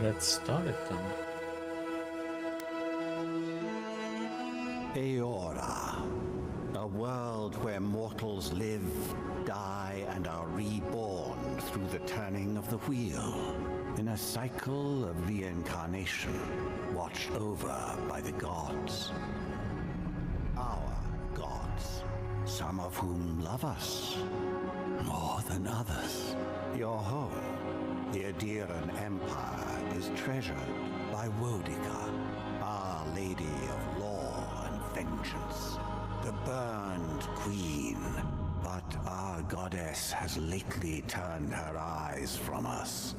Let's start it then. Aora, a world where mortals live, die, and are reborn through the turning of the wheel, in a cycle of reincarnation, watched over by the gods. Our gods, some of whom love us more than others. Your home, the Adiran Empire, is treasured by Wodica, Our Lady of Law and Vengeance, the burned queen. But our goddess has lately turned her eyes from us,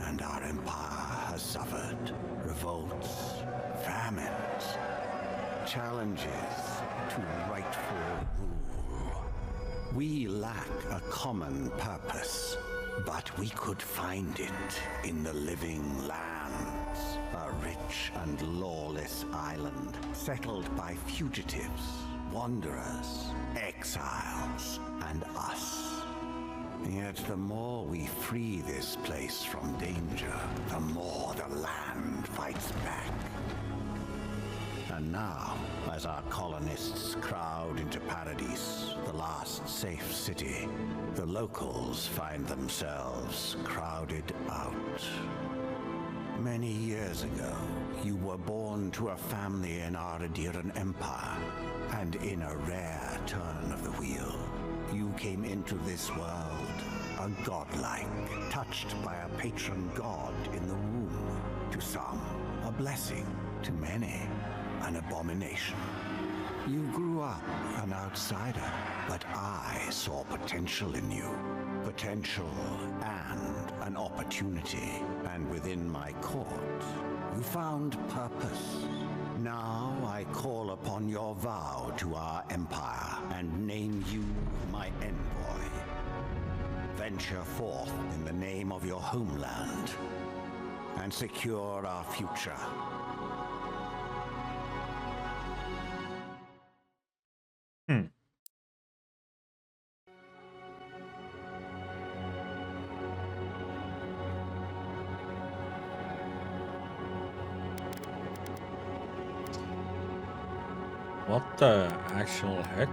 and our empire has suffered revolts, famines, challenges to rightful rule. We lack a common purpose, but we could find it in the living lands, a rich and lawless island settled by fugitives, wanderers, exiles, and us. Yet the more we free this place from danger, the more the land fights back. And now, as our colonists crowd into Paradise, the last safe city, the locals find themselves crowded out. Many years ago, you were born to a family in our Adiran Empire, and in a rare turn of the wheel, you came into this world a godlike, touched by a patron god in the womb. To some, a blessing; to many, an abomination. You grew up an outsider, but I saw potential in you. Potential and an opportunity. And within my court, you found purpose. Now I call upon your vow to our empire and name you my envoy. Venture forth in the name of your homeland and secure our future. What the actual heck?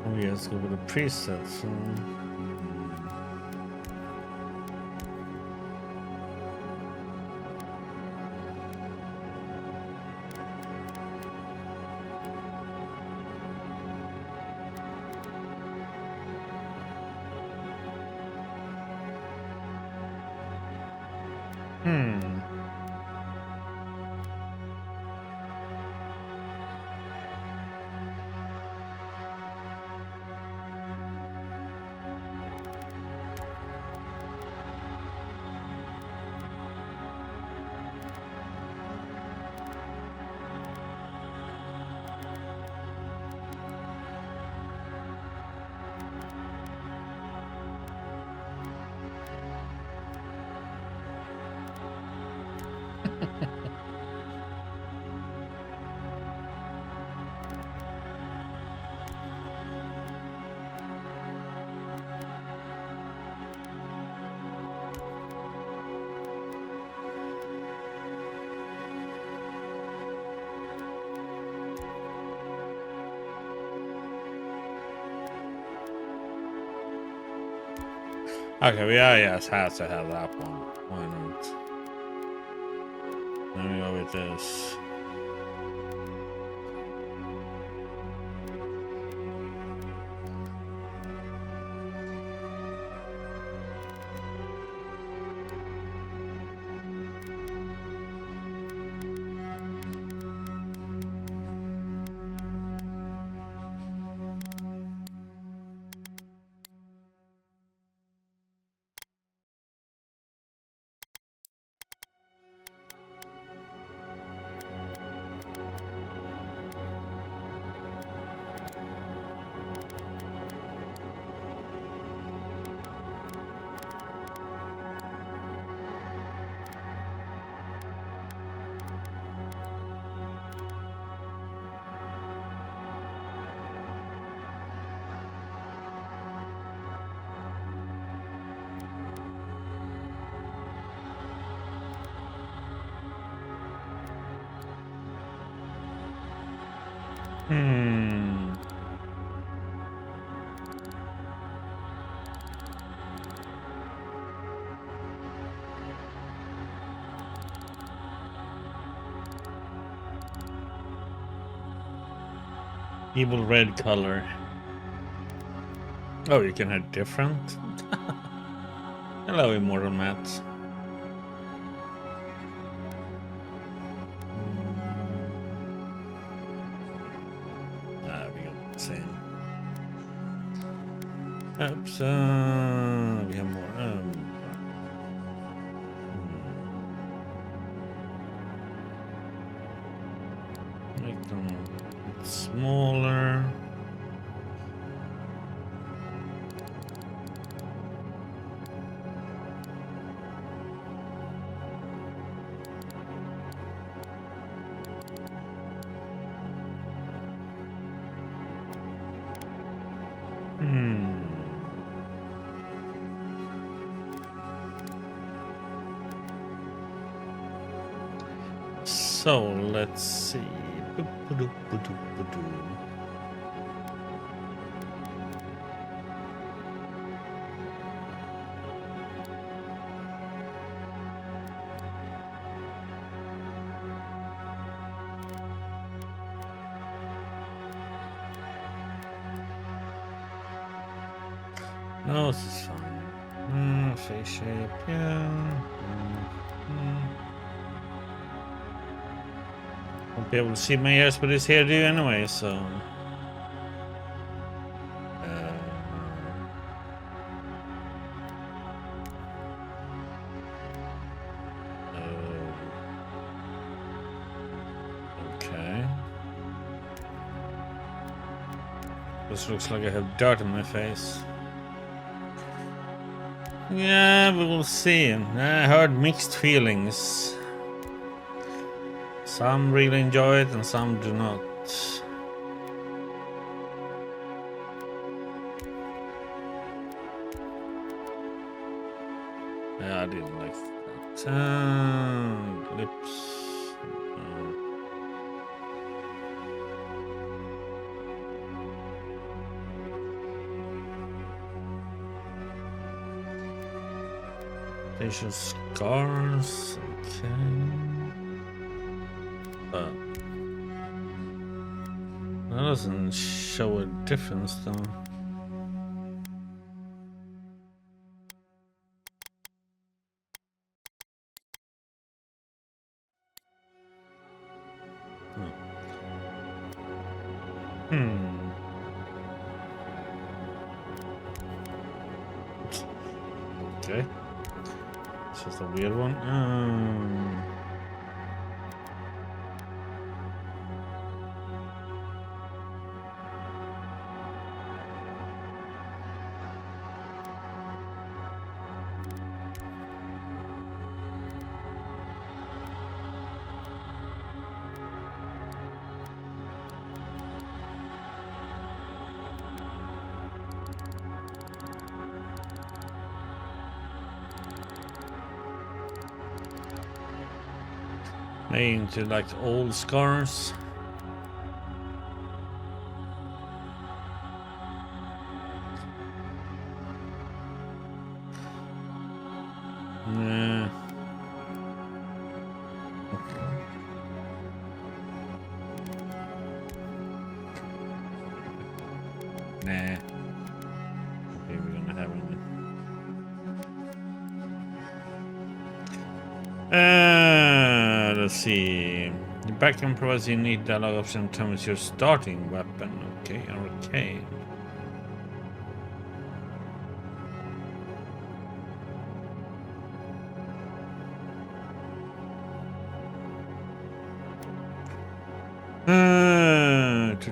Oh yeah, let's go with the presets. Okay, yeah, yes, has to have that one. Why not? Let me go with this. Evil red color. Oh, you can have different? Hello, Immortal Matt. We got the same. Oops, we have more. Make them smaller. So let's see. No, this is fine. Face shape, yeah. Won't be able to see my ears with this hairdo anyway, so. Okay. This looks like I have dirt on my face. Yeah, we will see. I heard mixed feelings. Some really enjoy it and some do not. Yeah, I didn't like that. Lips. Facial scars. Okay. That doesn't show a difference though. Okay. It's just a weird one. Maybe into like old scars. Nah. Okay, we're gonna have it. Let's see. The background provides a unique dialogue option determines your starting weapon. Okay, okay.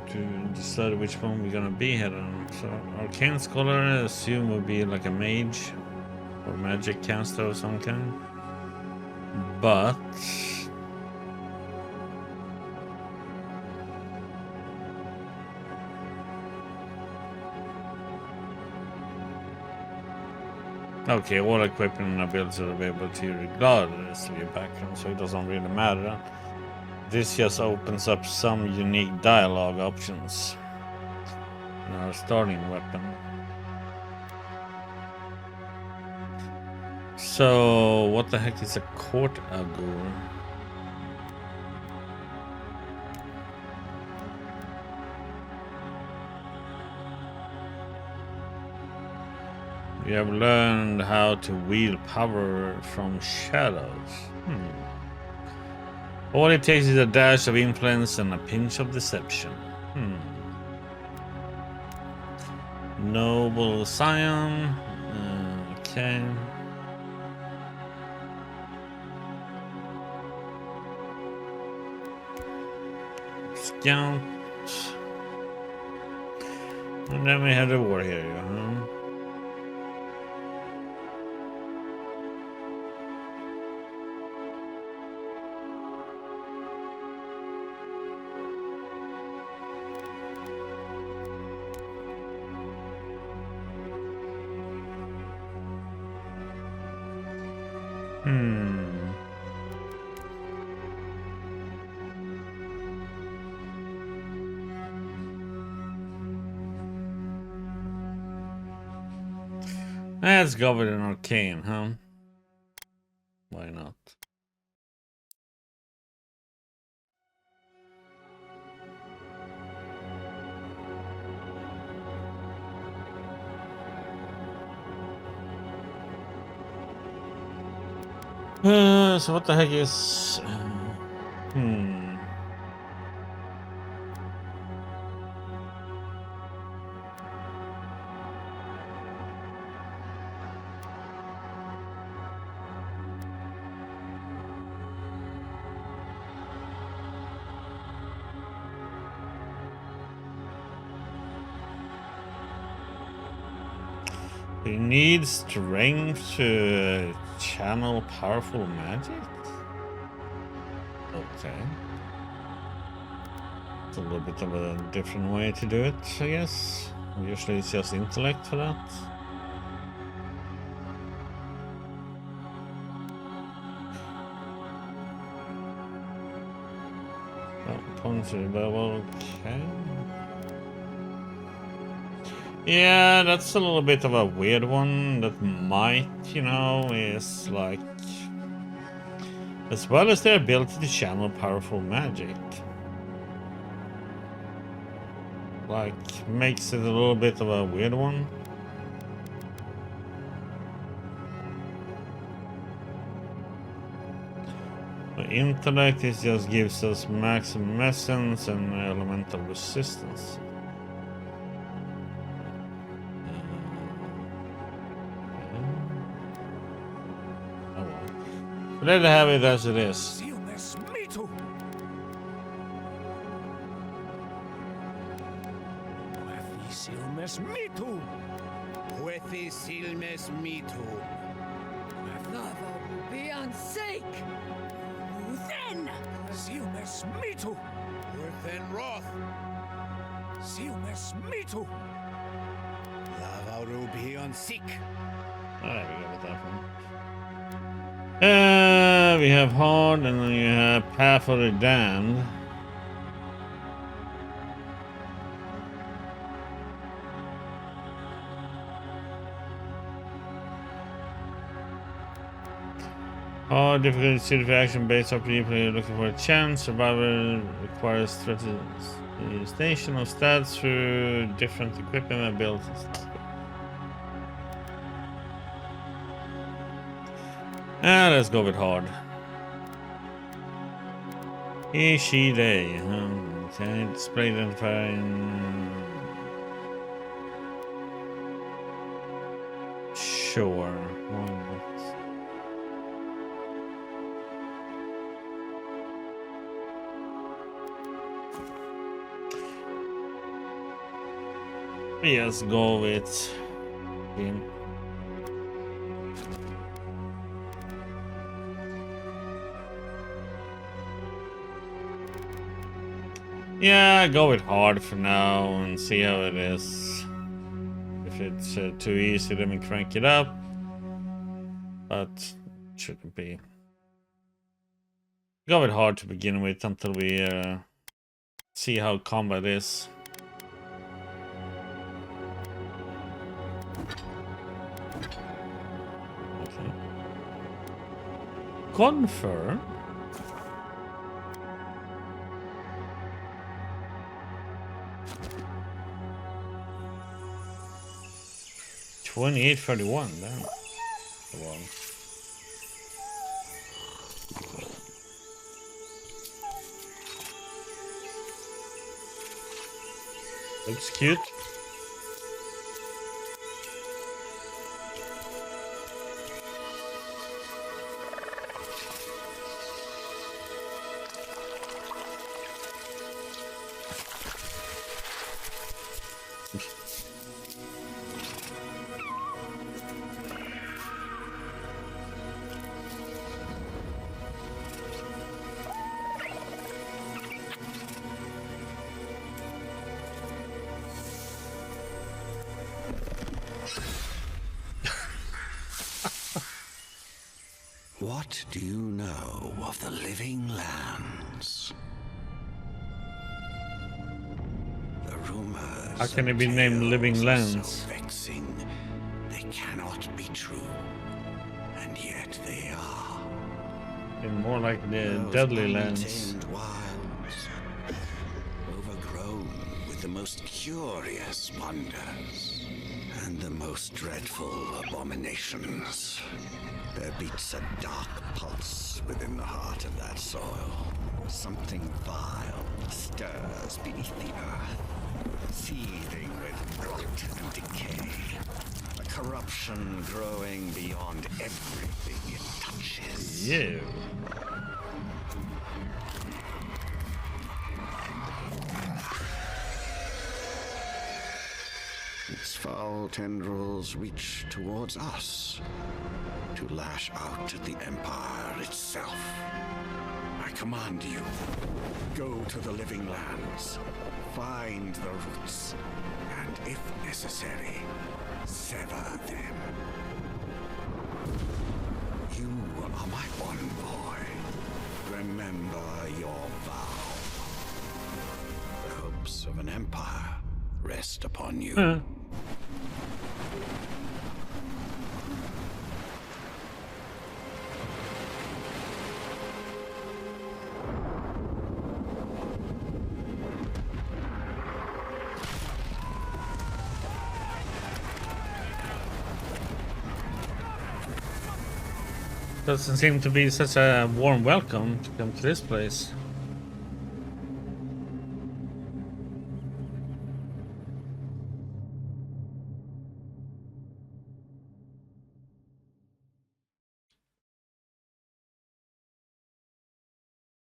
To decide which one we're gonna be here on. So, Arcane Scholar, I assume will be like a mage or magic caster of some kind. But okay, all equipment and abilities are available to you regardless of your background, so it doesn't really matter. This just opens up some unique dialogue options in our starting weapon. So, what the heck is a court augur? We have learned how to wield power from shadows. All it takes is a dash of influence and a pinch of deception. Noble Scion. Okay. Scout. And then we have the war hero, huh? Let's go with an arcane, huh? Why not? So what the heck is... You need strength to channel powerful magic? Okay. It's a little bit of a different way to do it, I guess. Usually it's just intellect for that. Oh, points level, okay. Yeah, that's a little bit of a weird one that might, you know, is like... As well as their ability to channel powerful magic. Like, makes it a little bit of a weird one. The intellect is just gives us maximum essence and elemental resistance. Let it have it as it is. Be on sake. Then Silmes mitu. Within wrath. Silmes mitu. Lava be on sick. Alright, we go with that one. We have hard, and then you have path of the damned. Hard difficulty suited for action based on people looking for a chance. Survivor requires The station of stats through different equipment and builds and stuff. Let's go with hard. He, she, they. Display identifying. Sure. Why not? Yes, go with him. Yeah, go with hard for now and see how it is. If it's too easy, then we crank it up. But it shouldn't be. Go with hard to begin with until we see how combat is. Okay. Confirm. $28.31. Damn. Wow. Looks cute. What do you know of the living lands? The rumors. How can it be named Living Lands? So vexing, they cannot be true, and yet they are. And more like the Those Deadly Lands. untamed wilds, overgrown with the most curious wonders and the most dreadful abominations. There beats a dark pulse within the heart of that soil. Something vile stirs beneath the earth, seething with rot and decay. A corruption growing beyond everything it touches. Yeah. Its foul tendrils reach towards us to lash out at the Empire itself. I command you, go to the living lands, find the roots, and if necessary, sever them. You are my one boy. Remember your vow. The hopes of an empire rest upon you. Doesn't seem to be such a warm welcome to come to this place.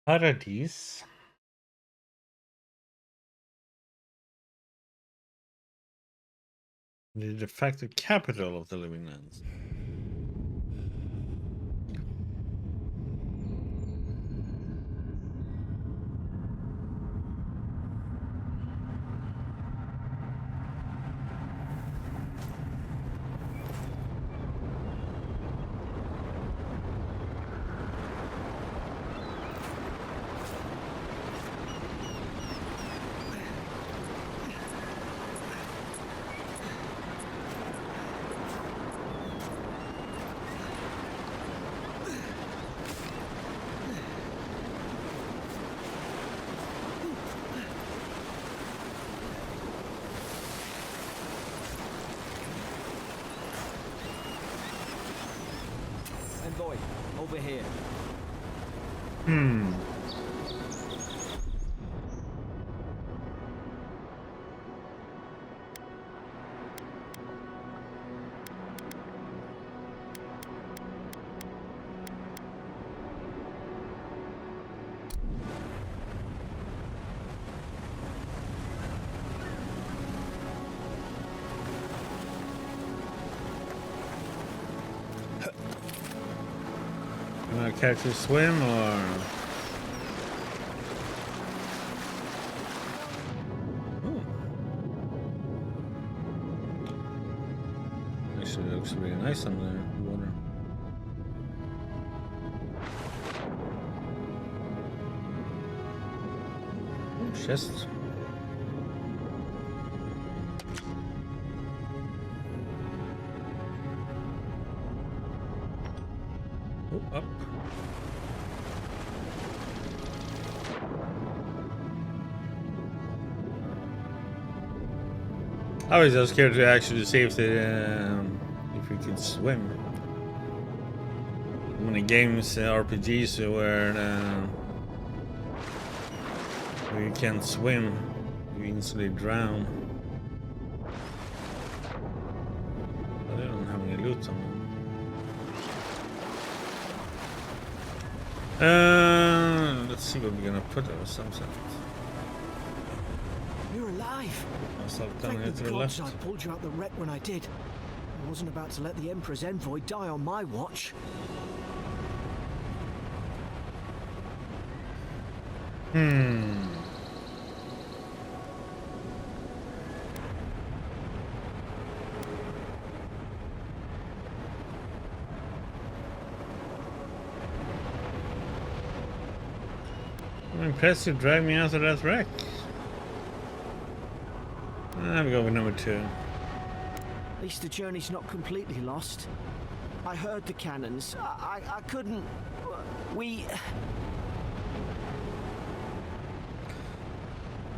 Paradise. The de facto capital of the Living Lands. over here. Hmm. Want to catch a swim or? Actually, it looks really nice on the water. Oh, chest. Oh, up. I was just scared to actually see if we could swim. Many games, RPGs where you can't swim, you instantly drown. But they don't have any loot on them. Let's see what we're gonna put our sunset. You're alive. I'll stop down Thank here the to the gods left. I pulled you out the wreck when I did. I wasn't about to let the Emperor's envoy die on my watch. I'm impressed you dragged me out of that wreck. There we go with number 2. At least the journey's not completely lost. I heard the cannons. I couldn't... We...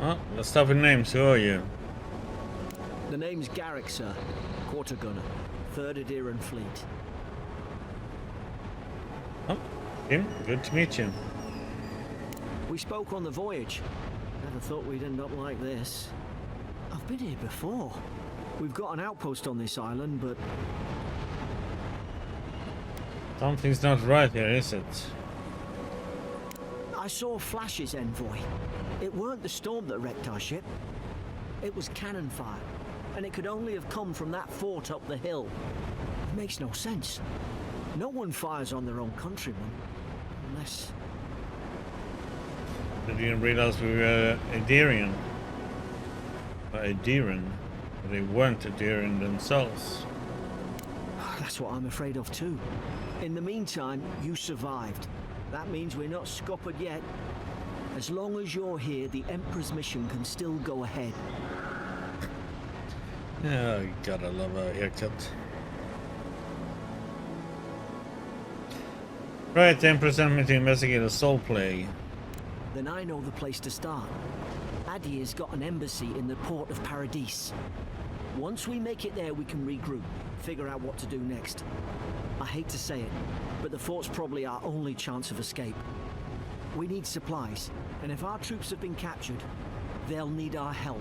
Oh, let's start with names. Who are you? The name's Garrick, sir. Quarter gunner. 3rd Adiran Fleet. Oh, Tim, good to meet you. We spoke on the voyage. Never thought we'd end up like this. I've been here before. We've got an outpost on this island, but... Something's not right here, is it? I saw flashes, envoy. It weren't the storm that wrecked our ship. It was cannon fire, and it could only have come from that fort up the hill. It makes no sense. No one fires on their own countrymen, unless... I didn't realize we were Adirian. Adiran, but they weren't Adiran themselves. That's what I'm afraid of too. In the meantime, you survived. That means we're not scuppered yet. As long as you're here, the Emperor's mission can still go ahead. Yeah, I gotta love a haircut. Right, the Emperor sent me to investigate a soul plague. Then I know the place to start. Adir's got an embassy in the port of Paradis. Once we make it there, we can regroup, figure out what to do next. I hate to say it, but the fort's probably our only chance of escape. We need supplies, and if our troops have been captured, they'll need our help.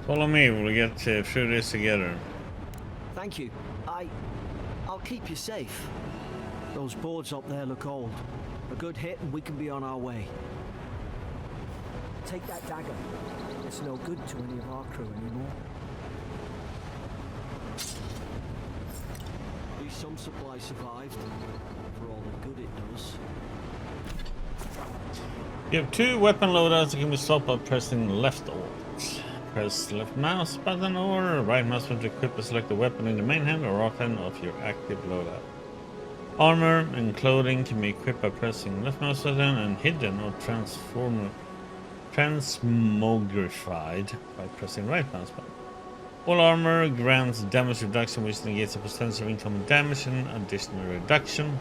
Follow me, we'll get through this together. Thank you. I'll keep you safe. Those boards up there look old. A good hit and we can be on our way. Take that dagger. It's no good to any of our crew anymore. At least some supply survived. For all the good it does. You have 2 weapon loadouts that can be swapped by pressing left alt. Press left mouse button or right mouse button to equip or select the weapon in the main hand or off hand of your active loadout. Armor and clothing can be equipped by pressing left mouse button and hidden or transmogrified by pressing right mouse button. All armor grants damage reduction, which negates the percentage of incoming damage, and additional reduction,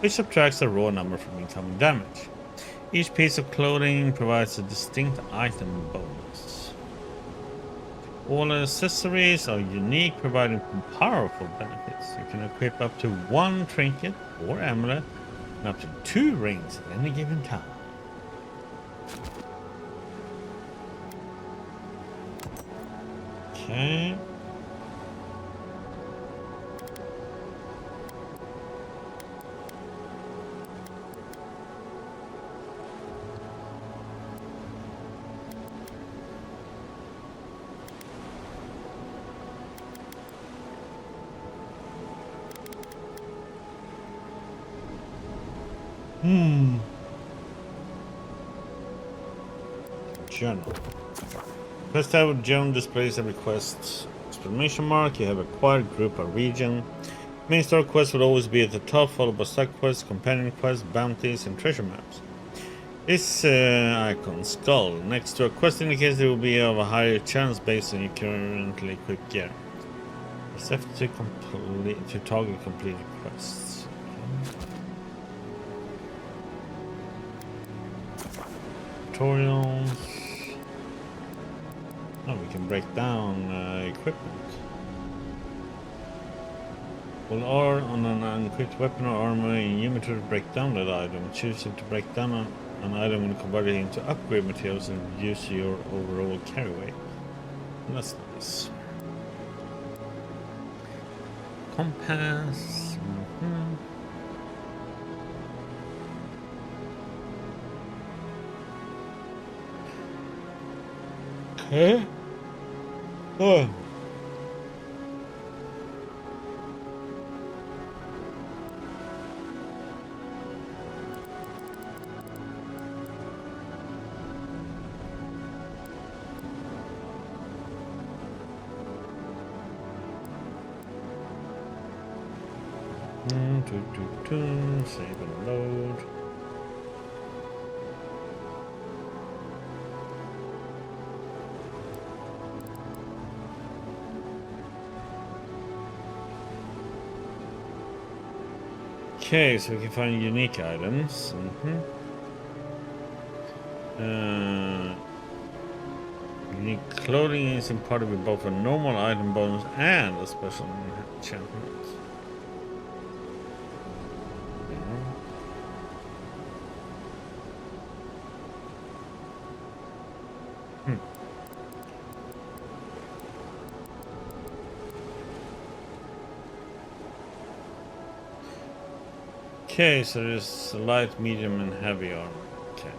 which subtracts the raw number from incoming damage. Each piece of clothing provides a distinct item bonus. All accessories are unique, providing powerful benefits. You can equip up to 1 trinket or amulet and up to 2 rings at any given time. Okay. Journal. Quest tab with journal displays every quest. Exclamation mark. You have acquired group or region. Main story quest will always be at the top, followed by side quests, companion quests, bounties, and treasure maps. This icon, skull, next to a quest indicates it will be of a higher chance based on your currently equipped gear. It's left to target completed quests. Okay. Tutorials. Oh, we can break down equipment. Will R on an unequipped weapon or armor in your inventory break down that item. Choose to break down an item and convert it into upgrade materials and reduce your overall carry weight. That's nice. Compass. Okay. Oh. Save and load. Okay, so we can find unique items. Unique clothing is imparted with both a normal item bonus and a special enchantment. Okay, so there's light, medium, and heavy armor. Okay.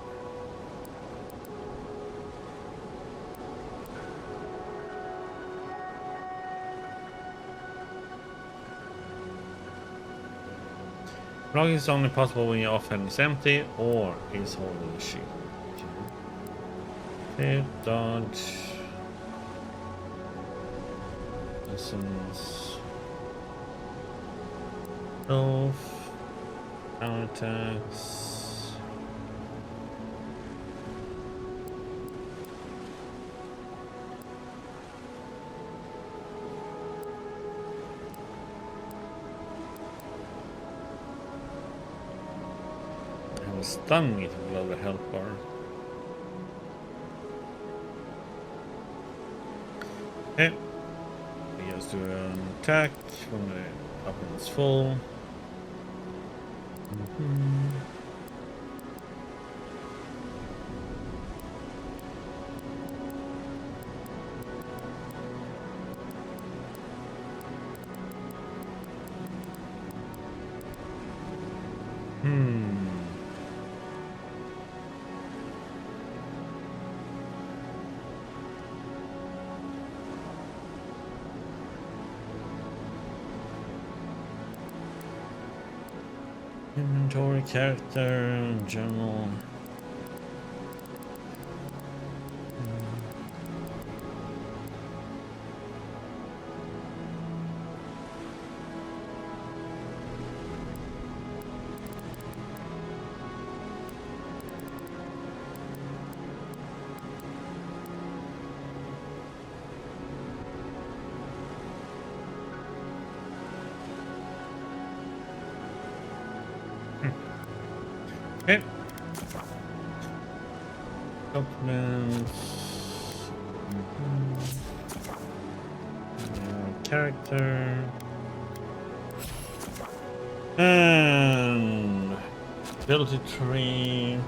Blocking is only possible when your offhand is empty or is holding a shield. Okay, dodge. Lessons. Health. Counter attacks. I have a stun meter below the health bar. Okay. We just do an attack when the weapon is full. Inventory, character, general. Okay. Documents. Character. And ability tree.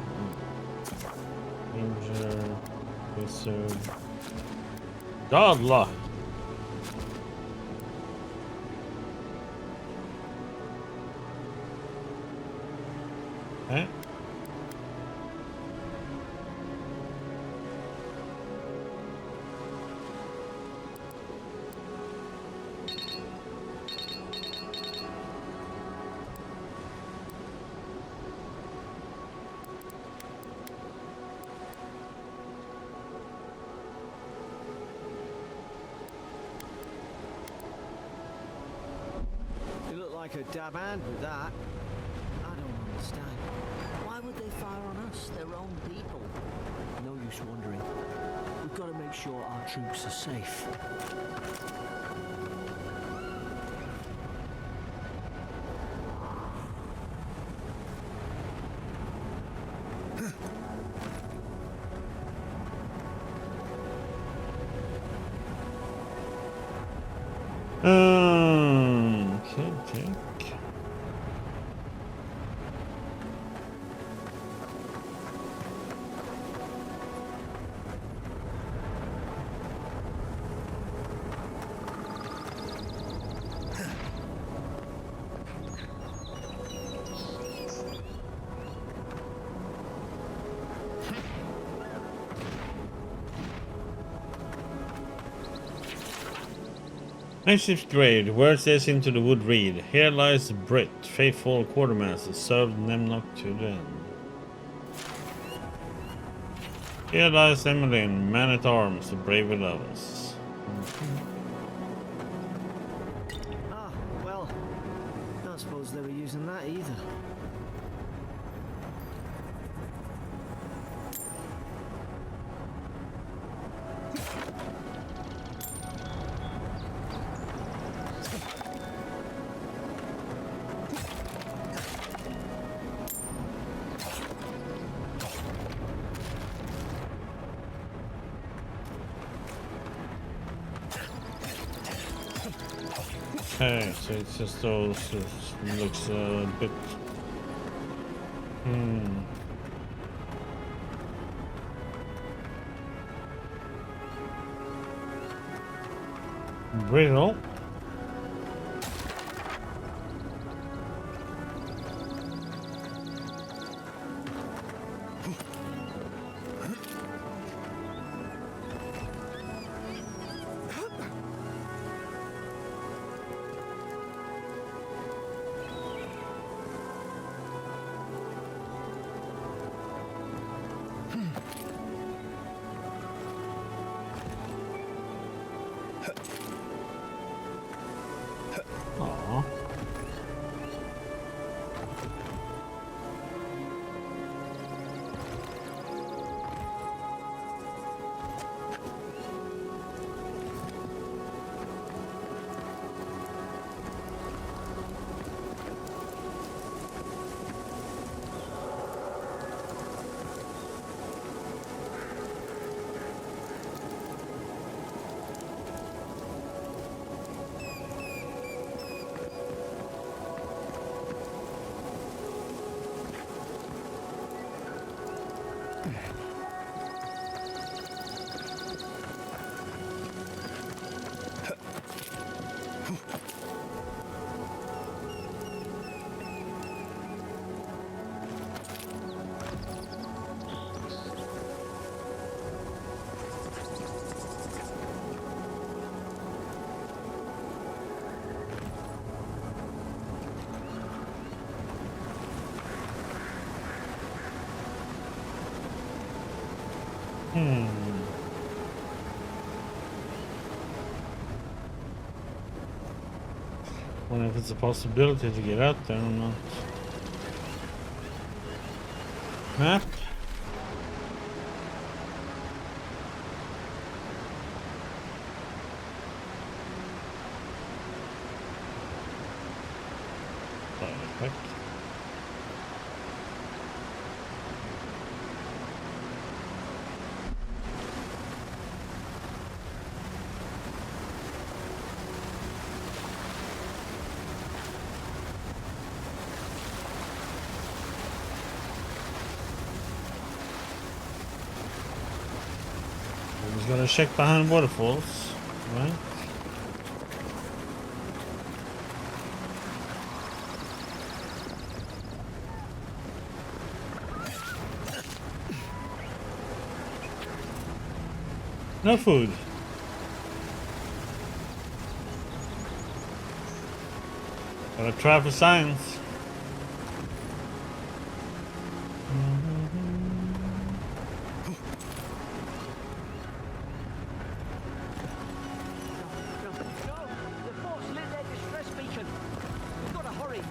Ranger. Wizard. Godluck. Okay. You look like a dab hand with that. I don't understand. Why would they fire on us, their own people? No use wondering. We've got to make sure our troops are safe. Okay. Makeshift grade. Words this into the wood read. Here lies Brit, faithful quartermaster, served Nemnock to the end. Here lies Emmeline, man at arms, the brave will love us. Ah, well, I don't suppose they were using that either. Okay, so it's just those. It looks a bit. Brittle. Aww. Wonder if it's a possibility to get out there or not. Map. Perfect. Just gotta check behind waterfalls, right? No food. Gotta try for science. No, the force lit their distress beacon. We've got to hurry.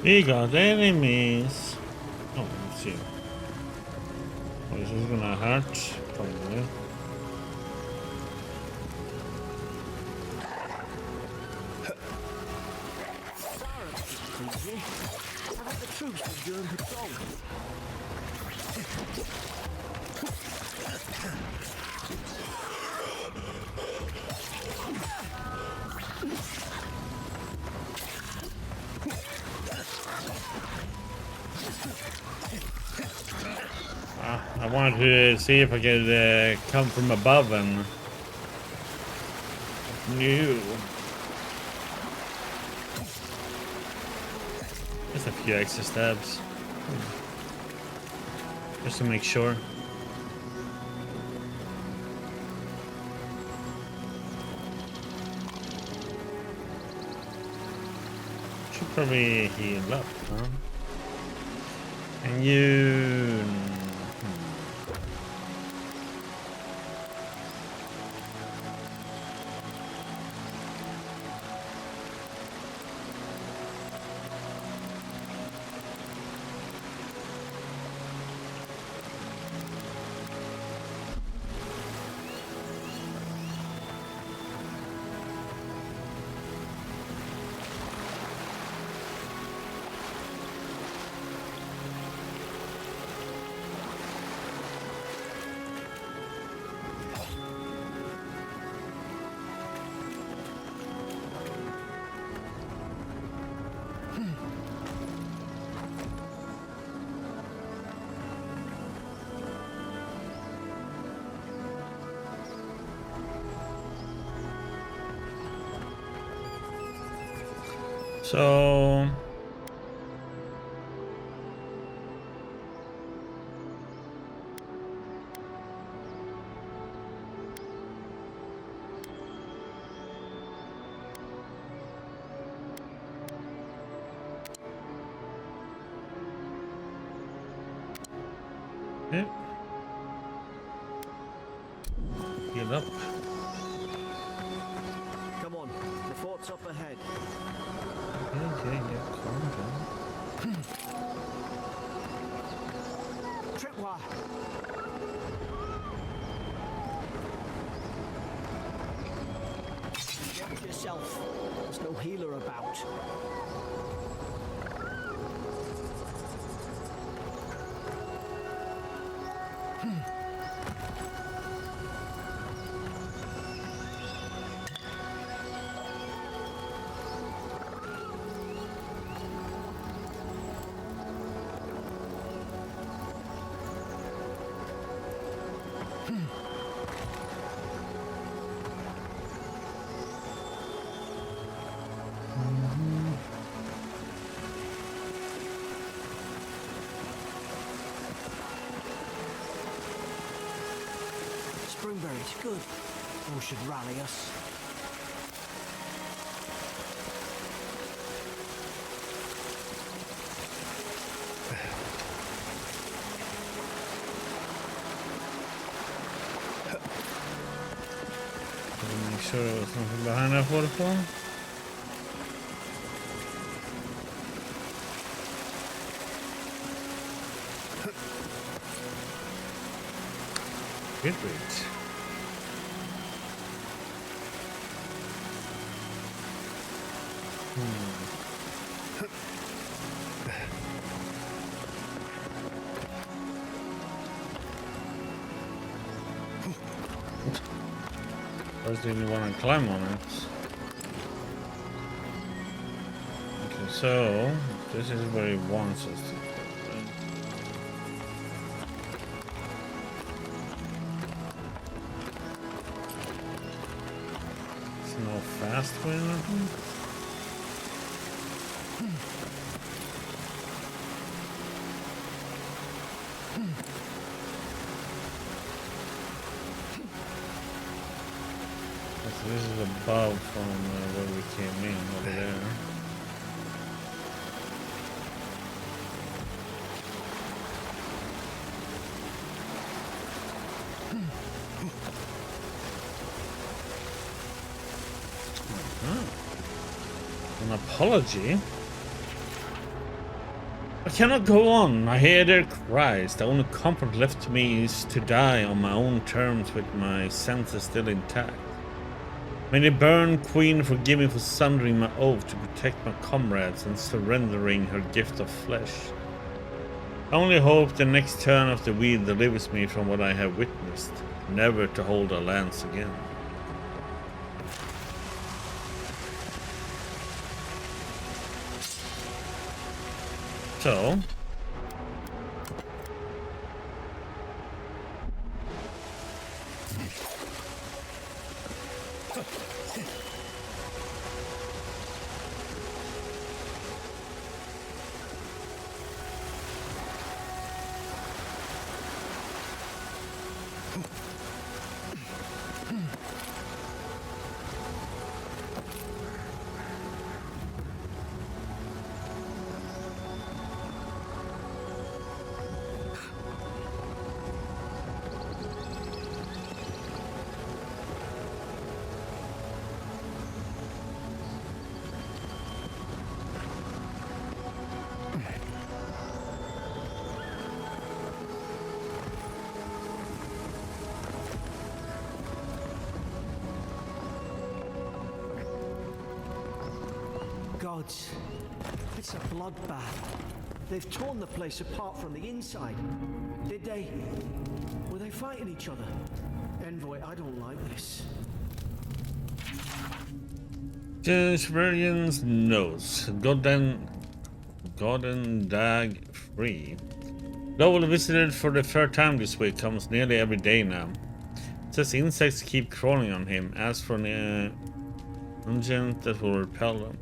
We got enemies. Oh, let's see. Oh, this is gonna hurt, probably. How about the troops were during patrol? I wanted to see if I could come from above and... No. Just a few extra stabs. Just to make sure. Should probably heal up, huh? And you... So... Yeah. Heal up. Come on, the fort's up ahead. Yeah, calm down. Tripwire. Watch yourself. There's no healer about. Springberries, good. Those should rally us. Make sure there was nothing behind that waterfall. Good reach. First, didn't want to climb on it. Okay, so this is where he wants us to go. Right? It's no fast way or nothing. So this is above from where we came in over there. An apology? I cannot go on. I hear their cries. The only comfort left to me is to die on my own terms with my senses still intact. May the burn queen forgive me for sundering my oath to protect my comrades and surrendering her gift of flesh. I only hope the next turn of the wheel delivers me from what I have witnessed, never to hold a lance again. So Gods, it's a bloodbath. They've torn the place apart from the inside. Did they? Were they fighting each other? Envoy, I don't like this. the civilians knows. God and Dag free. Lowell visited for the third time this week, comes nearly every day now. Says insects keep crawling on him, asks for an unguent that will repel them.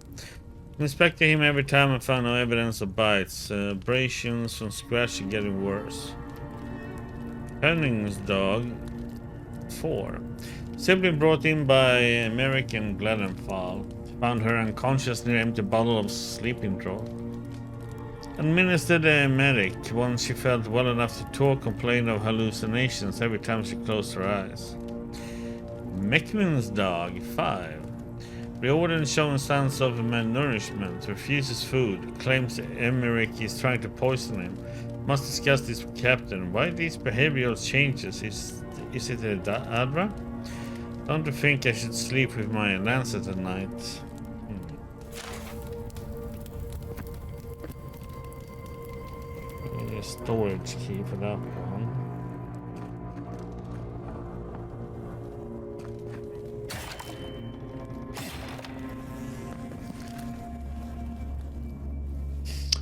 Inspected him every time and found no evidence of bites. Abrasions from scratch are getting worse. Henning's dog 4. Sibling brought in by American Gledenfall. Found her unconscious near empty bottle of sleeping draught. Administered a medic once she felt well enough to talk, complained of hallucinations every time she closed her eyes. Meckman's dog 5. Reordered showing signs of malnourishment, refuses food, claims Emmerich is trying to poison him. Must discuss this with Captain. Why these behavioral changes? Is it a Adra? Don't you think I should sleep with my lancet at night? Need a storage key for that one.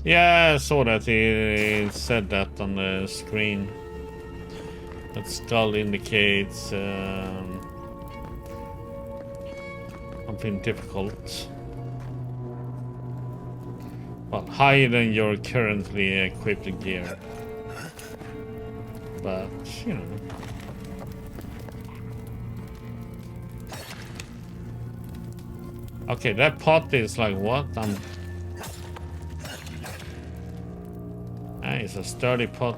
Yeah, I saw that. It said that on the screen. That skull indicates something difficult. Well, higher than your currently equipped gear. But, you know. Okay, that pot is like what? It's a sturdy pot.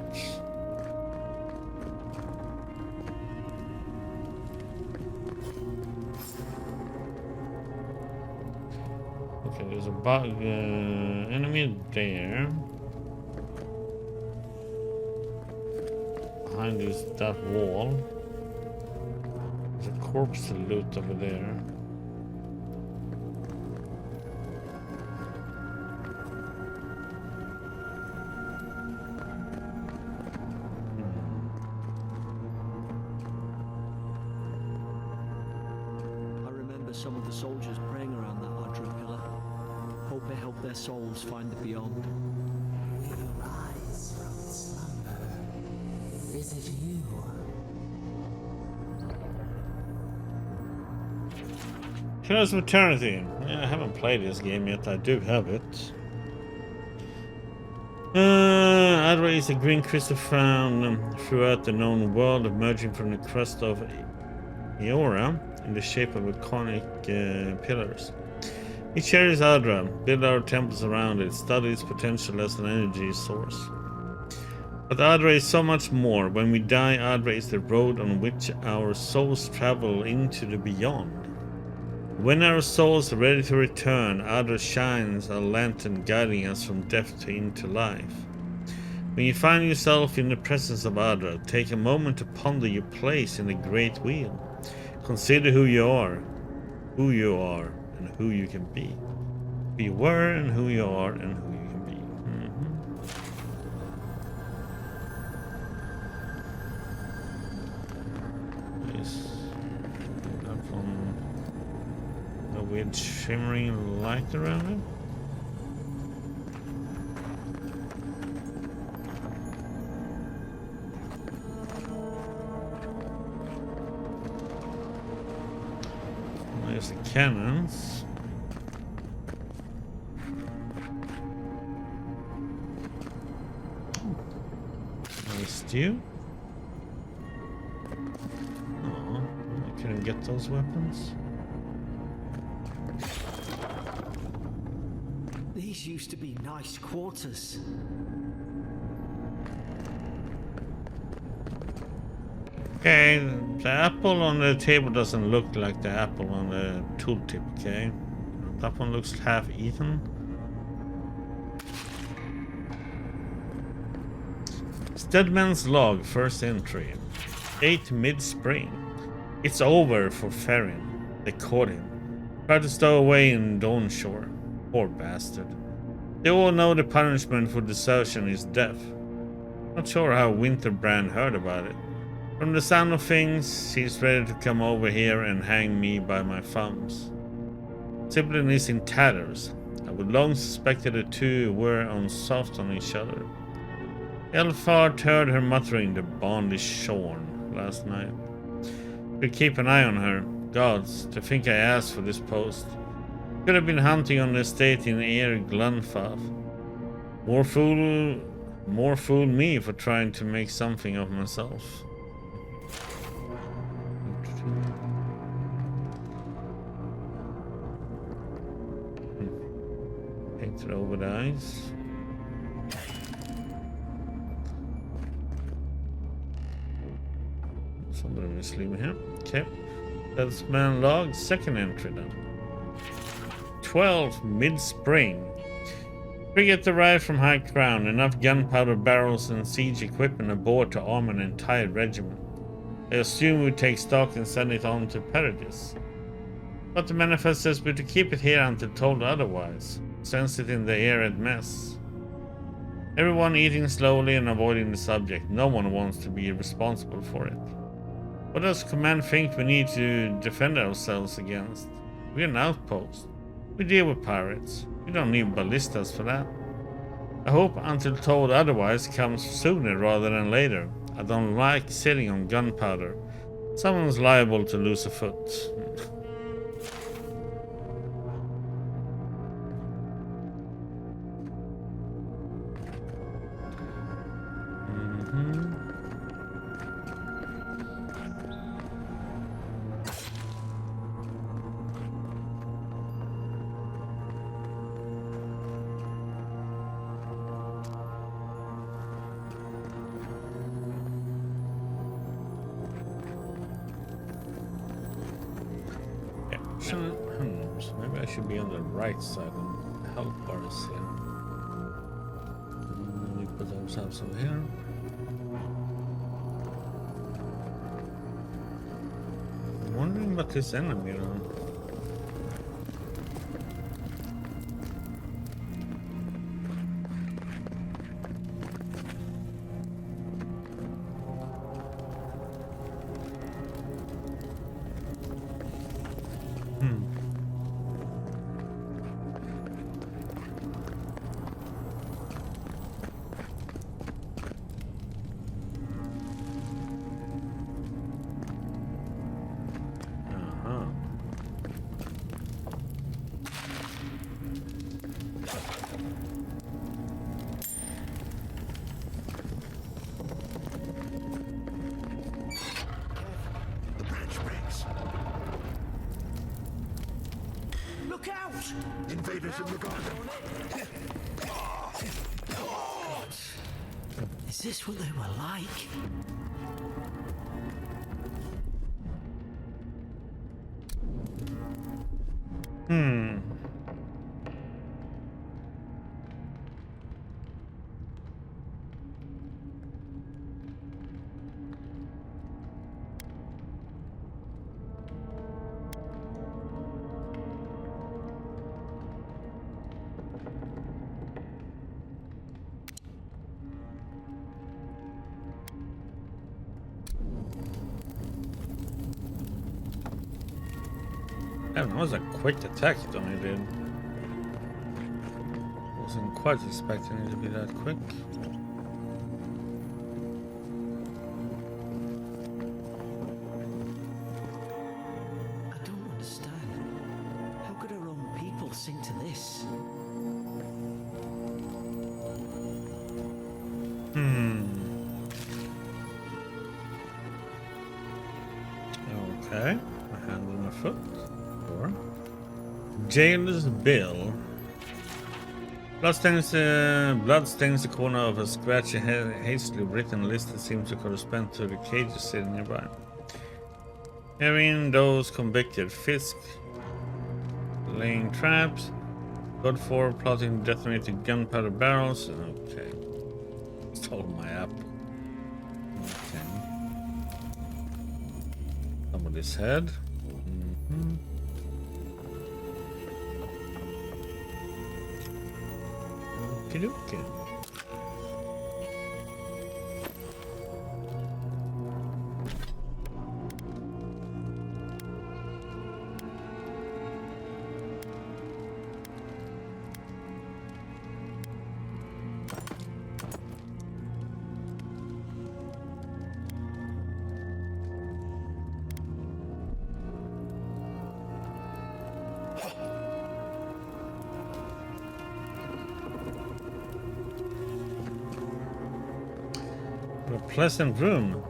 Okay, there's a bug enemy there. Behind is that wall. There's a corpse to loot over there. some of the soldiers praying around that Adra pillar. Hope it helped their souls find the beyond. You rise from slumber. Is it you? Curse of Eternity. Yeah, I haven't played this game yet. I do have it. Adra is a green crystal found throughout the known world, emerging from the crust of Eora in the shape of iconic pillars. We cherish Adra, build our temples around it, study its potential as an energy source. But Adra is so much more. When we die, Adra is the road on which our souls travel into the beyond. When our souls are ready to return, Adra shines a lantern guiding us from death to into life. When you find yourself in the presence of Adra, take a moment to ponder your place in the Great Wheel. Consider who you are, and who you can be. Who you were, and who you are, and who you can be. Nice. That one. A weird shimmering light around it. There's the cannons. Nice stew. Oh, I couldn't get those weapons. These used to be nice quarters. Okay, the apple on the table doesn't look like the apple on the tooltip, okay? That one looks half eaten. Steadman's log, first entry. 8 mid-spring. It's over for Ferrin. They caught him. Tried to stow away in Dawnshore. Poor bastard. They all know the punishment for desertion is death. Not sure how Winterbrand heard about it. From the sound of things, he's ready to come over here and hang me by my thumbs. Siblin is in tatters. I would long suspected the two were on soft on each other. Elfard heard her muttering the bond is shorn last night. We'll keep an eye on her. Gods, to think I asked for this post. Could have been hunting on the estate in Eir Glunfath. More fool me for trying to make something of myself. Painted over the eyes. Somebody mislead me here. Okay. That's man log, second entry then. 12 mid-spring. Frigate arrived from high ground, enough gunpowder barrels and siege equipment aboard to arm an entire regiment. I assume we'd take stock and send it on to Paradis. But the manifest says we're to keep it here until told otherwise. Sense it in the air at mess. Everyone eating slowly and avoiding the subject. No one wants to be responsible for it. What does command think we need to defend ourselves against? We're an outpost. We deal with pirates. We don't need ballistas for that. I hope until told otherwise comes sooner rather than later. I don't like sitting on gunpowder. Someone's liable to lose a foot. So maybe I should be on the right side and help bars here. We put ourselves over here. I'm wondering what this enemy is on. The branch breaks. Look out! Invaders in the garden. Is this what they were like? Damn, that was a quick attack it only did. Wasn't quite expecting it to be that quick. I don't understand. How could our own people sink to this? Okay. A hand and a foot. Or Jail's bill. Blood stains the corner of a scratchy, hastily written list that seems to correspond to the cages sitting nearby. Herein, those convicted: Fisk, laying traps, Godford, plotting to detonate gunpowder barrels. Okay. Stole my app. Okay. Somebody's head. Okay. What a pleasant room.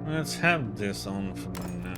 Let's have this on for now.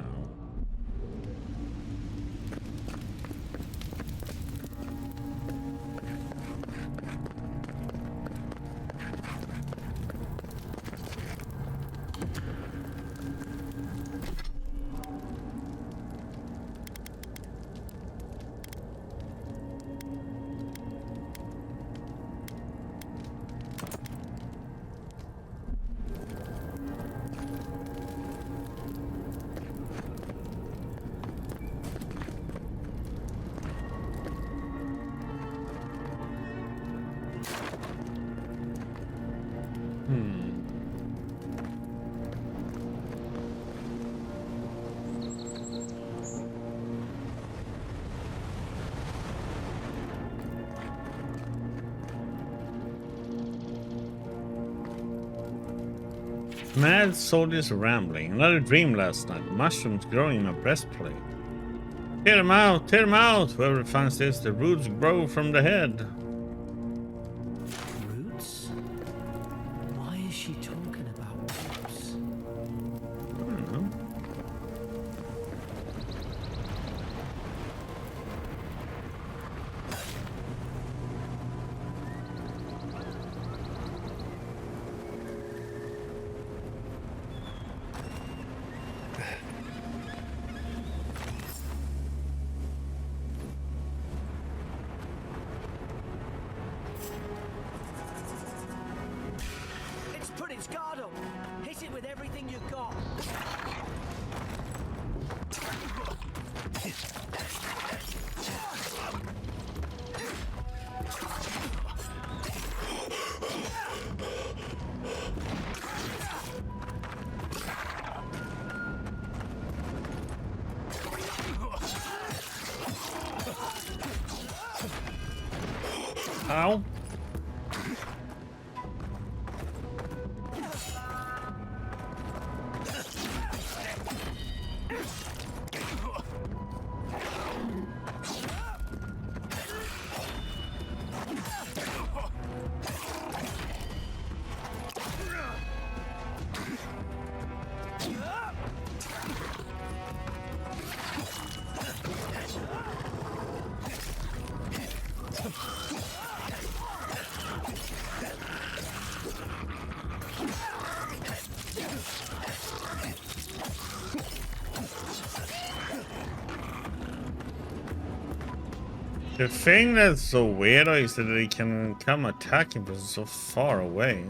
Mad soldiers rambling. Another dream last night. Mushrooms growing in my breastplate. Tear them out! Tear them out! Whoever finds this, the roots grow from the head. Roots? Why is she talking about roots? I don't know. It's put its guard up. Hit it with everything you've got. Ow. The thing that's so weird is that they can come attacking from so far away.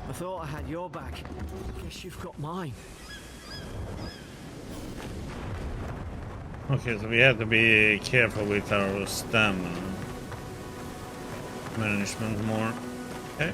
I thought I had your back. Guess you've got mine. Okay, so we have to be careful with our stamina management more. Okay.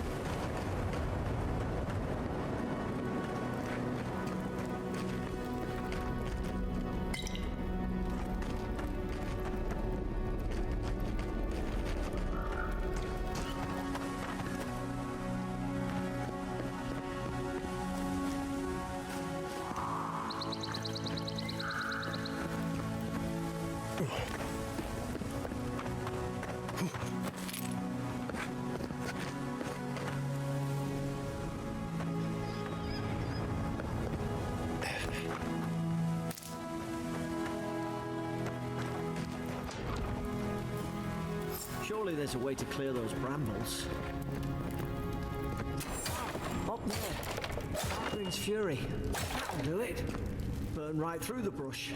Surely there's a way to clear those brambles. Up there. Green's Fury. That'll do it. Burn right through the brush.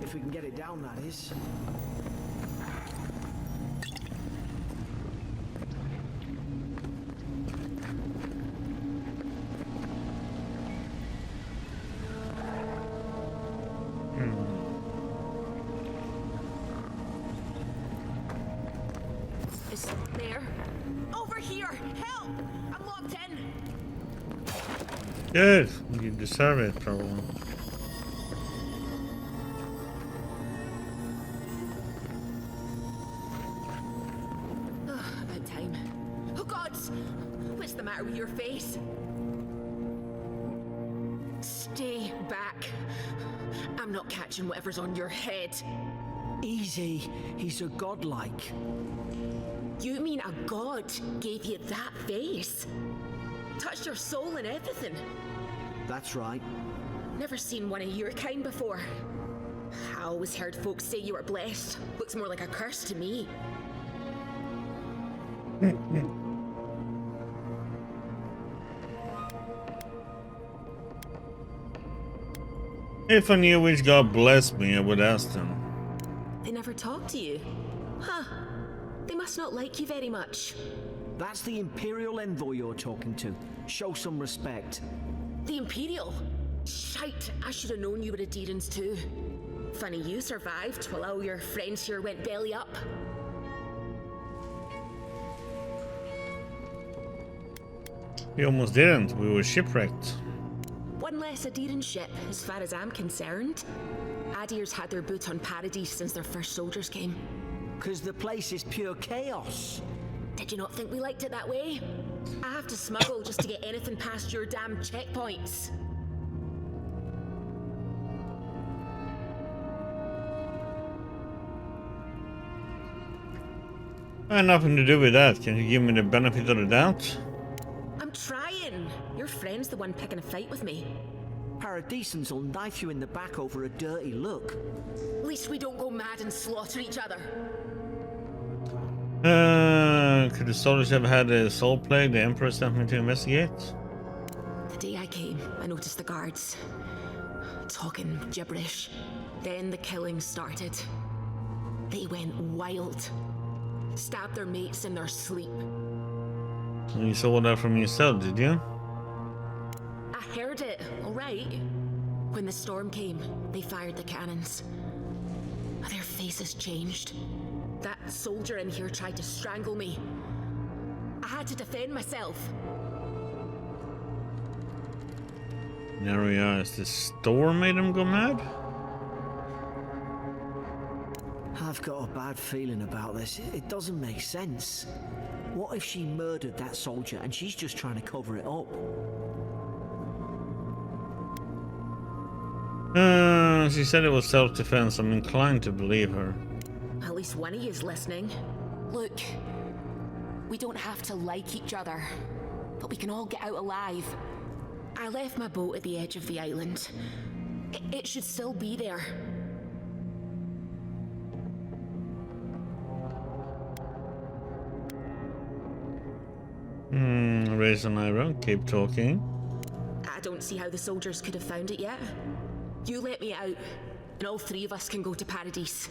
If we can get it down, that is. Is there? Over here! Help! I'm locked in! Good. You deserve it, probably. About time. Oh gods! What's the matter with your face? Stay back. I'm not catching whatever's on your head. Easy. He's a godlike. You mean a god gave you that face? Touched your soul and everything? That's right. Never seen one of your kind before. I always heard folks say you were blessed. Looks more like a curse to me. If I knew which god blessed me, I would ask them. They never talk to you. Huh. They must not like you very much. That's the Imperial envoy you're talking to. Show some respect. The Imperial? Shite, I should have known you were a Deerans too. Funny you survived while all your friends here went belly up. We almost didn't. We were shipwrecked. One less Adirran ship, as far as I'm concerned. Adir's had their boot on Paradise since their first soldiers came. 'Cause the place is pure chaos. Did you not think we liked it that way? I have to smuggle just to get anything past your damn checkpoints. I had nothing to do with that. Can you give me the benefit of the doubt? I'm trying. Your friend's the one picking a fight with me. Paradisans will knife you in the back over a dirty look. At least we don't go mad and slaughter each other. Could the soldiers have had a soul plague the Emperor sent me to investigate? The day I came, I noticed the guards talking gibberish. Then the killing started. They went wild. Stabbed their mates in their sleep. You saw that from yourself, did you? I heard it, alright. When the storm came, they fired the cannons. Their faces changed. That soldier in here tried to strangle me. I had to defend myself. Narrow your eyes. The storm made him go mad? I've got a bad feeling about this. It doesn't make sense. What if she murdered that soldier and she's just trying to cover it up? She said it was self-defense. I'm inclined to believe her. At least one of you is listening. Look, we don't have to like each other, but we can all get out alive. I left my boat at the edge of the island. It should still be there. Raise an eyebrow. Keep talking. I don't see how the soldiers could have found it yet. You let me out, and all three of us can go to Paradise.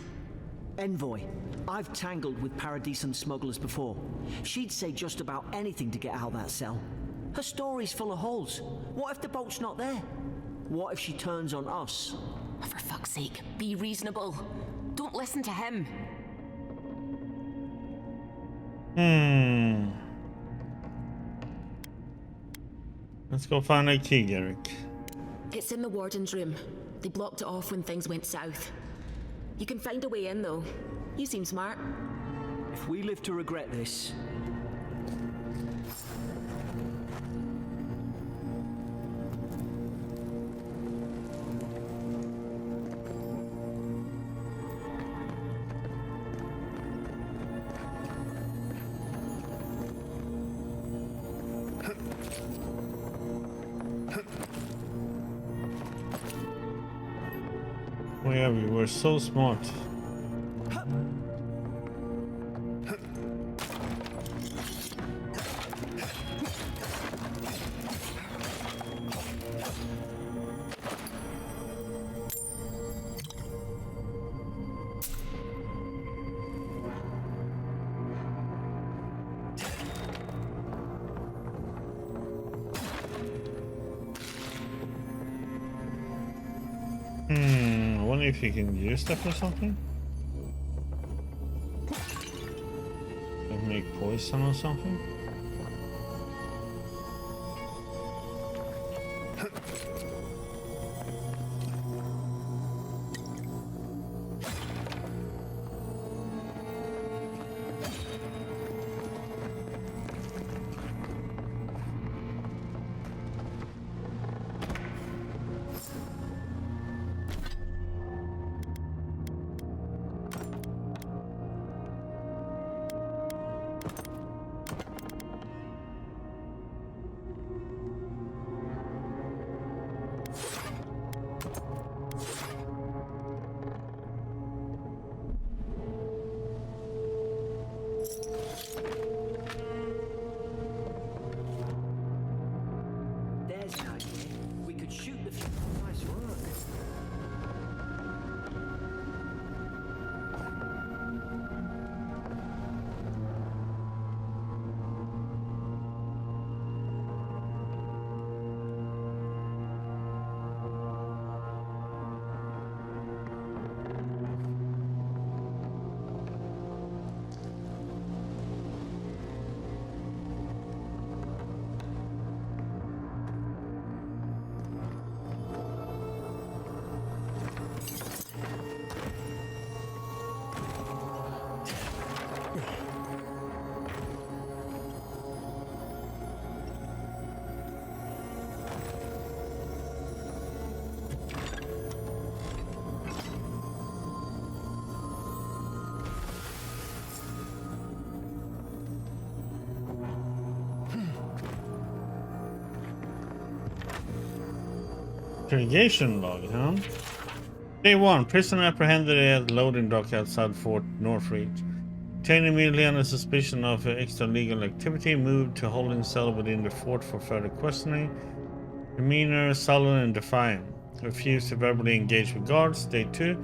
Envoy, I've tangled with Paradisan smugglers before. She'd say just about anything to get out of that cell. Her story's full of holes. What if the boat's not there? What if she turns on us? For fuck's sake, be reasonable. Don't listen to him. Let's go find a key, Garrick. It's in the warden's room. They blocked it off when things went south. You can find a way in, though. You seem smart. If we live to regret this... Oh yeah, we were so smart. I wonder if you can use that for something? Like make poison or something? Interrogation log, huh? Day 1. Prisoner apprehended at loading dock outside Fort Northreach. Detained immediately under suspicion of extra-legal activity. Moved to holding cell within the fort for further questioning. Demeanor sullen and defiant. Refused to verbally engage with guards. Day 2.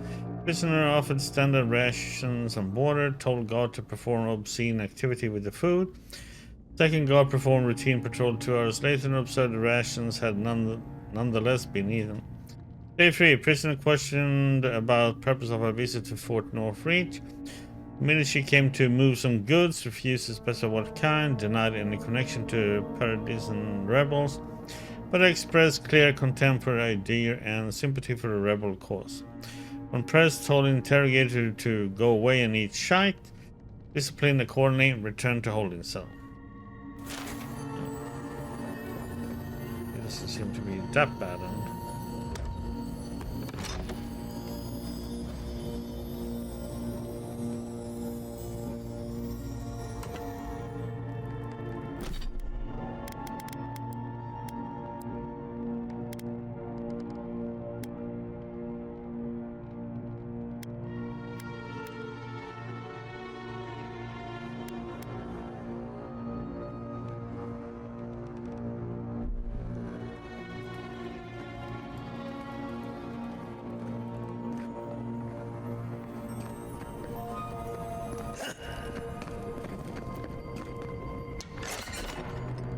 Prisoner offered standard rations on board. Told guard to perform obscene activity with the food. Second guard performed routine patrol 2 hours later and observed the rations had nonetheless been eaten. Day 3. Prisoner questioned about purpose of her visit to Fort Northreach. The minute she came to move some goods, refused to specify what kind, denied any connection to Paradisian rebels, but expressed clear contempt for the idea and sympathy for the rebel cause. When pressed, told interrogator to go away and eat shite, disciplined accordingly, and returned to holding cell. It doesn't seem to be that bad, huh?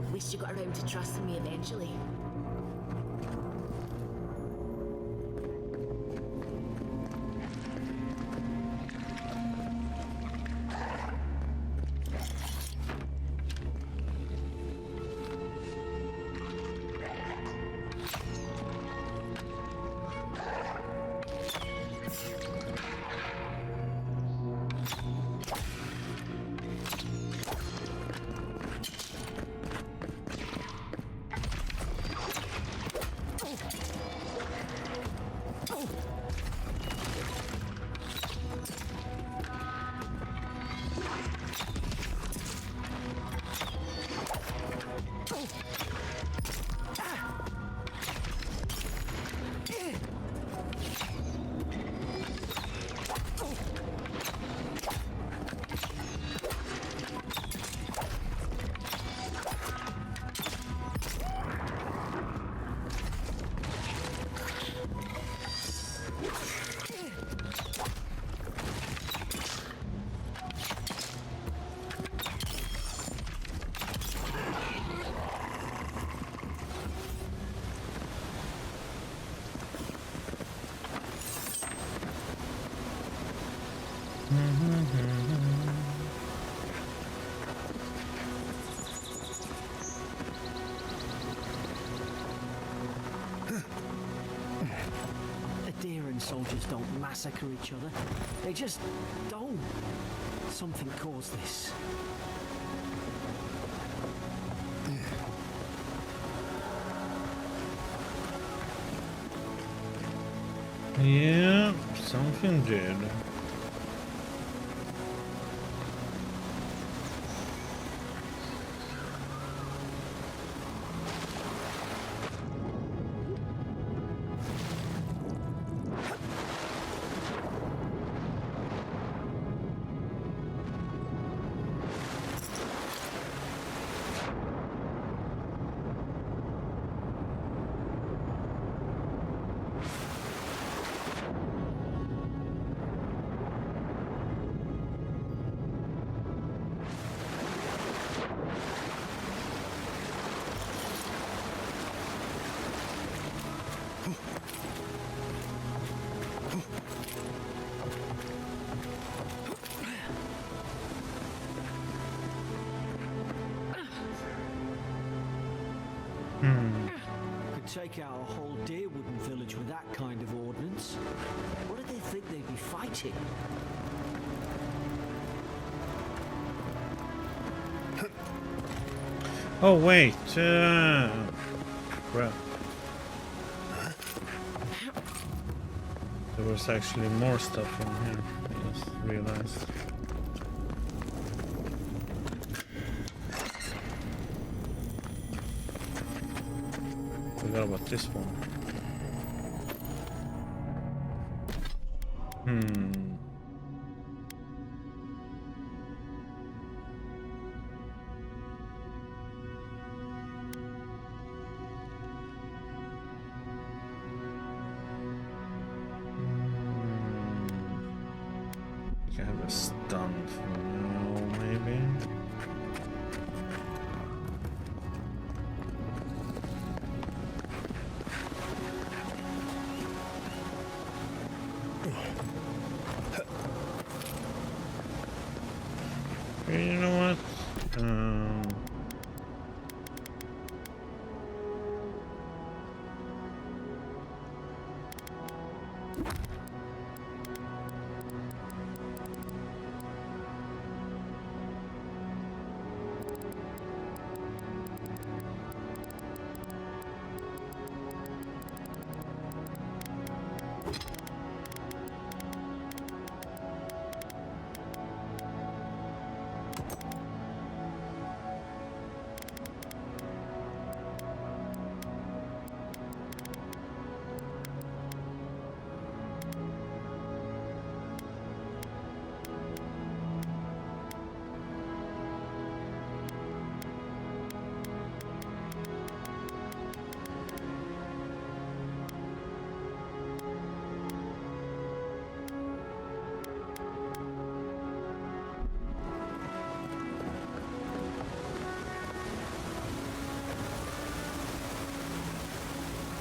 At least you got around to trusting me eventually. Adherent soldiers don't massacre each other. They just don't. Something caused this. Yeah, something did. Could take out a whole Deerwooden village with that kind of ordnance. What did they think they'd be fighting? Oh wait, crap. There was actually more stuff in here. I just realized. Forgot about this one. I have a stun for now, maybe. You know what?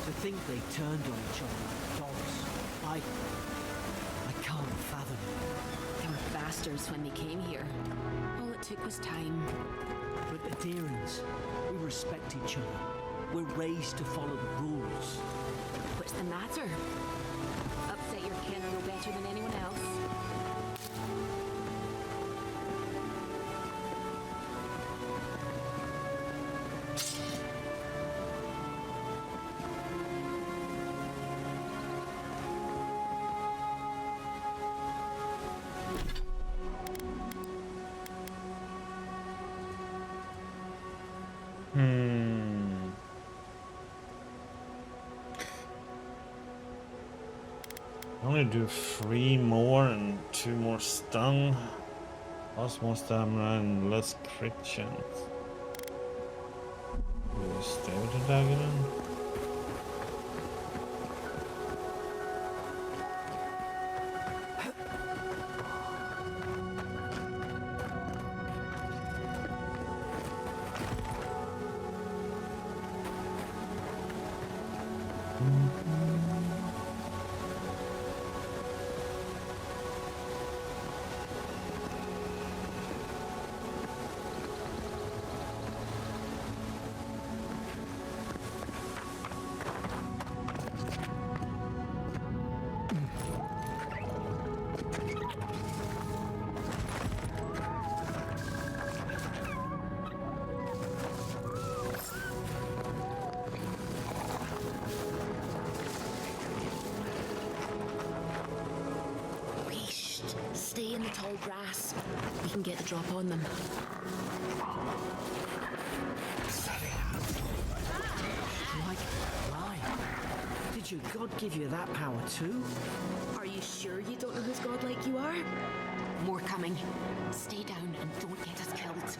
To think they turned on each other like dogs. I can't fathom it. They were bastards when they came here. All it took was time. But adherents, we respect each other. We're raised to follow the rules. What's the matter? Upset your kin no better than anyone else. I only do 3 more and 2 more stun. Lost more stamina and less crit chance. Will you stay with the dagger then? Stay in the tall grass. We can get the drop on them. Like mine. Did your god give you that power too? Are you sure you don't know who's godlike you are? More coming. Stay down and don't get us killed.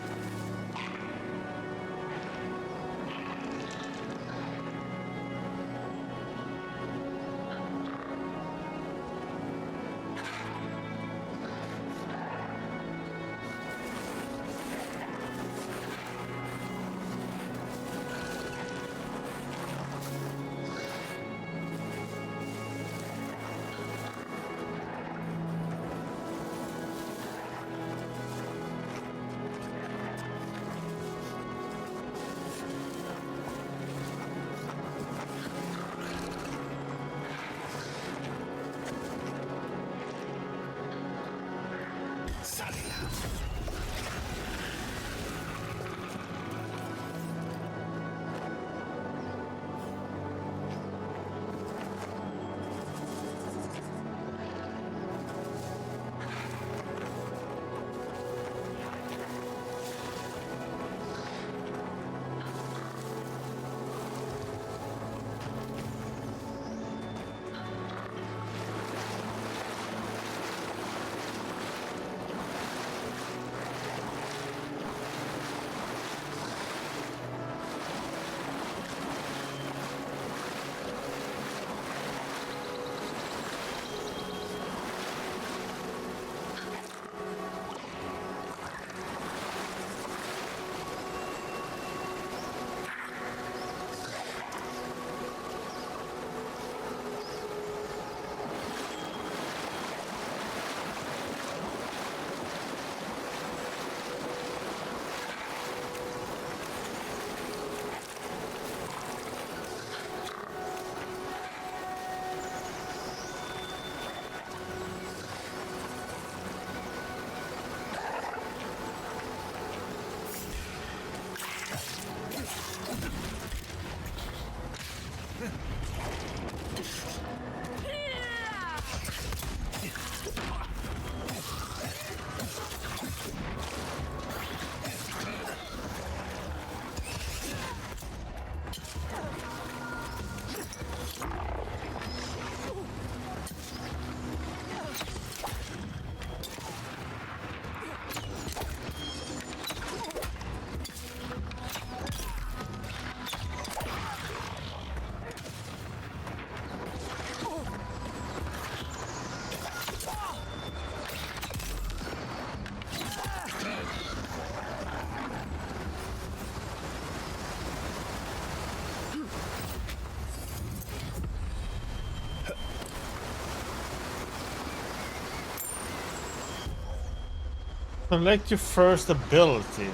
Select your first ability.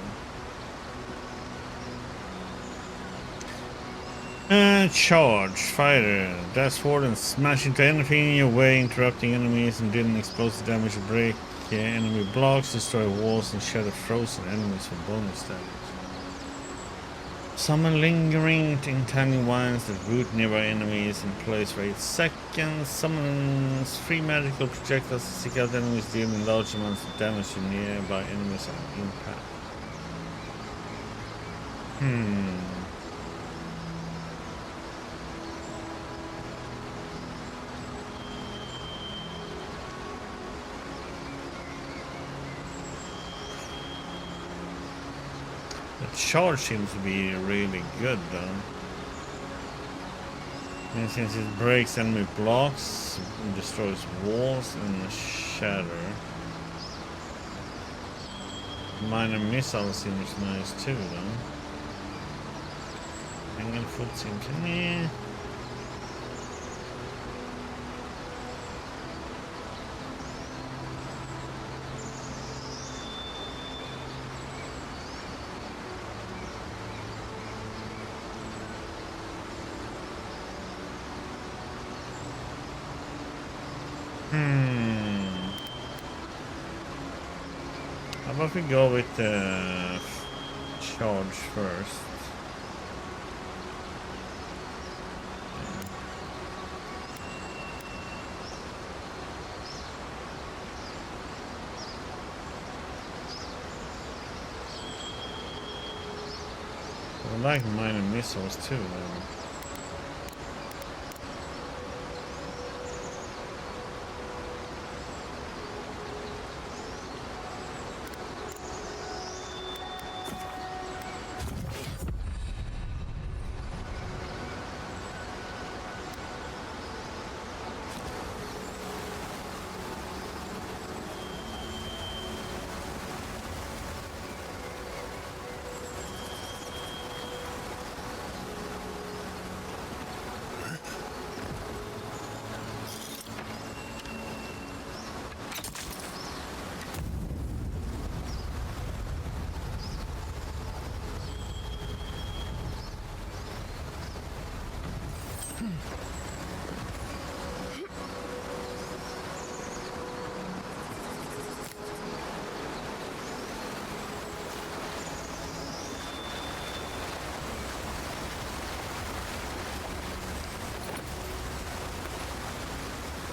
Charge, fighter, dash forward and smash into anything in your way, interrupting enemies and dealing explosive damage to break enemy blocks, destroy walls and shatter frozen enemies for bonus damage. Summon lingering tiny vines that root nearby enemies in place for 8 seconds. Summons 3 magical projectiles to seek out enemies dealing large amounts of damage to nearby enemies on impact. The charge seems to be really good though. And since it breaks enemy blocks, and destroys walls and shatter. Minor missile seems nice too though. Angle foot seems How about we go with the charge first? I like minor missiles too though.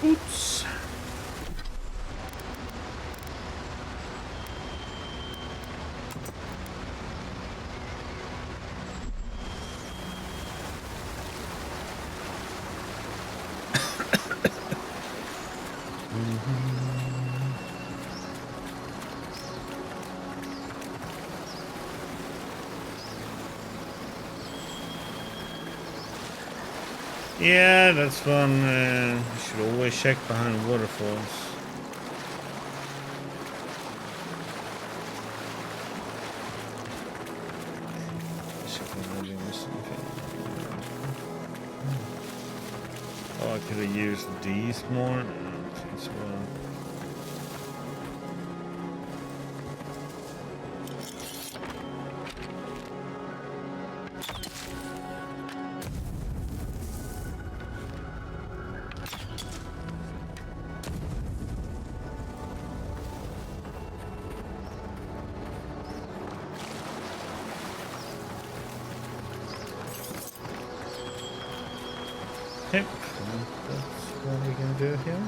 Oops. Yeah, that's fun. You should always check behind waterfalls. Oh, I could have used these more. As well. Okay, that's what we can do here.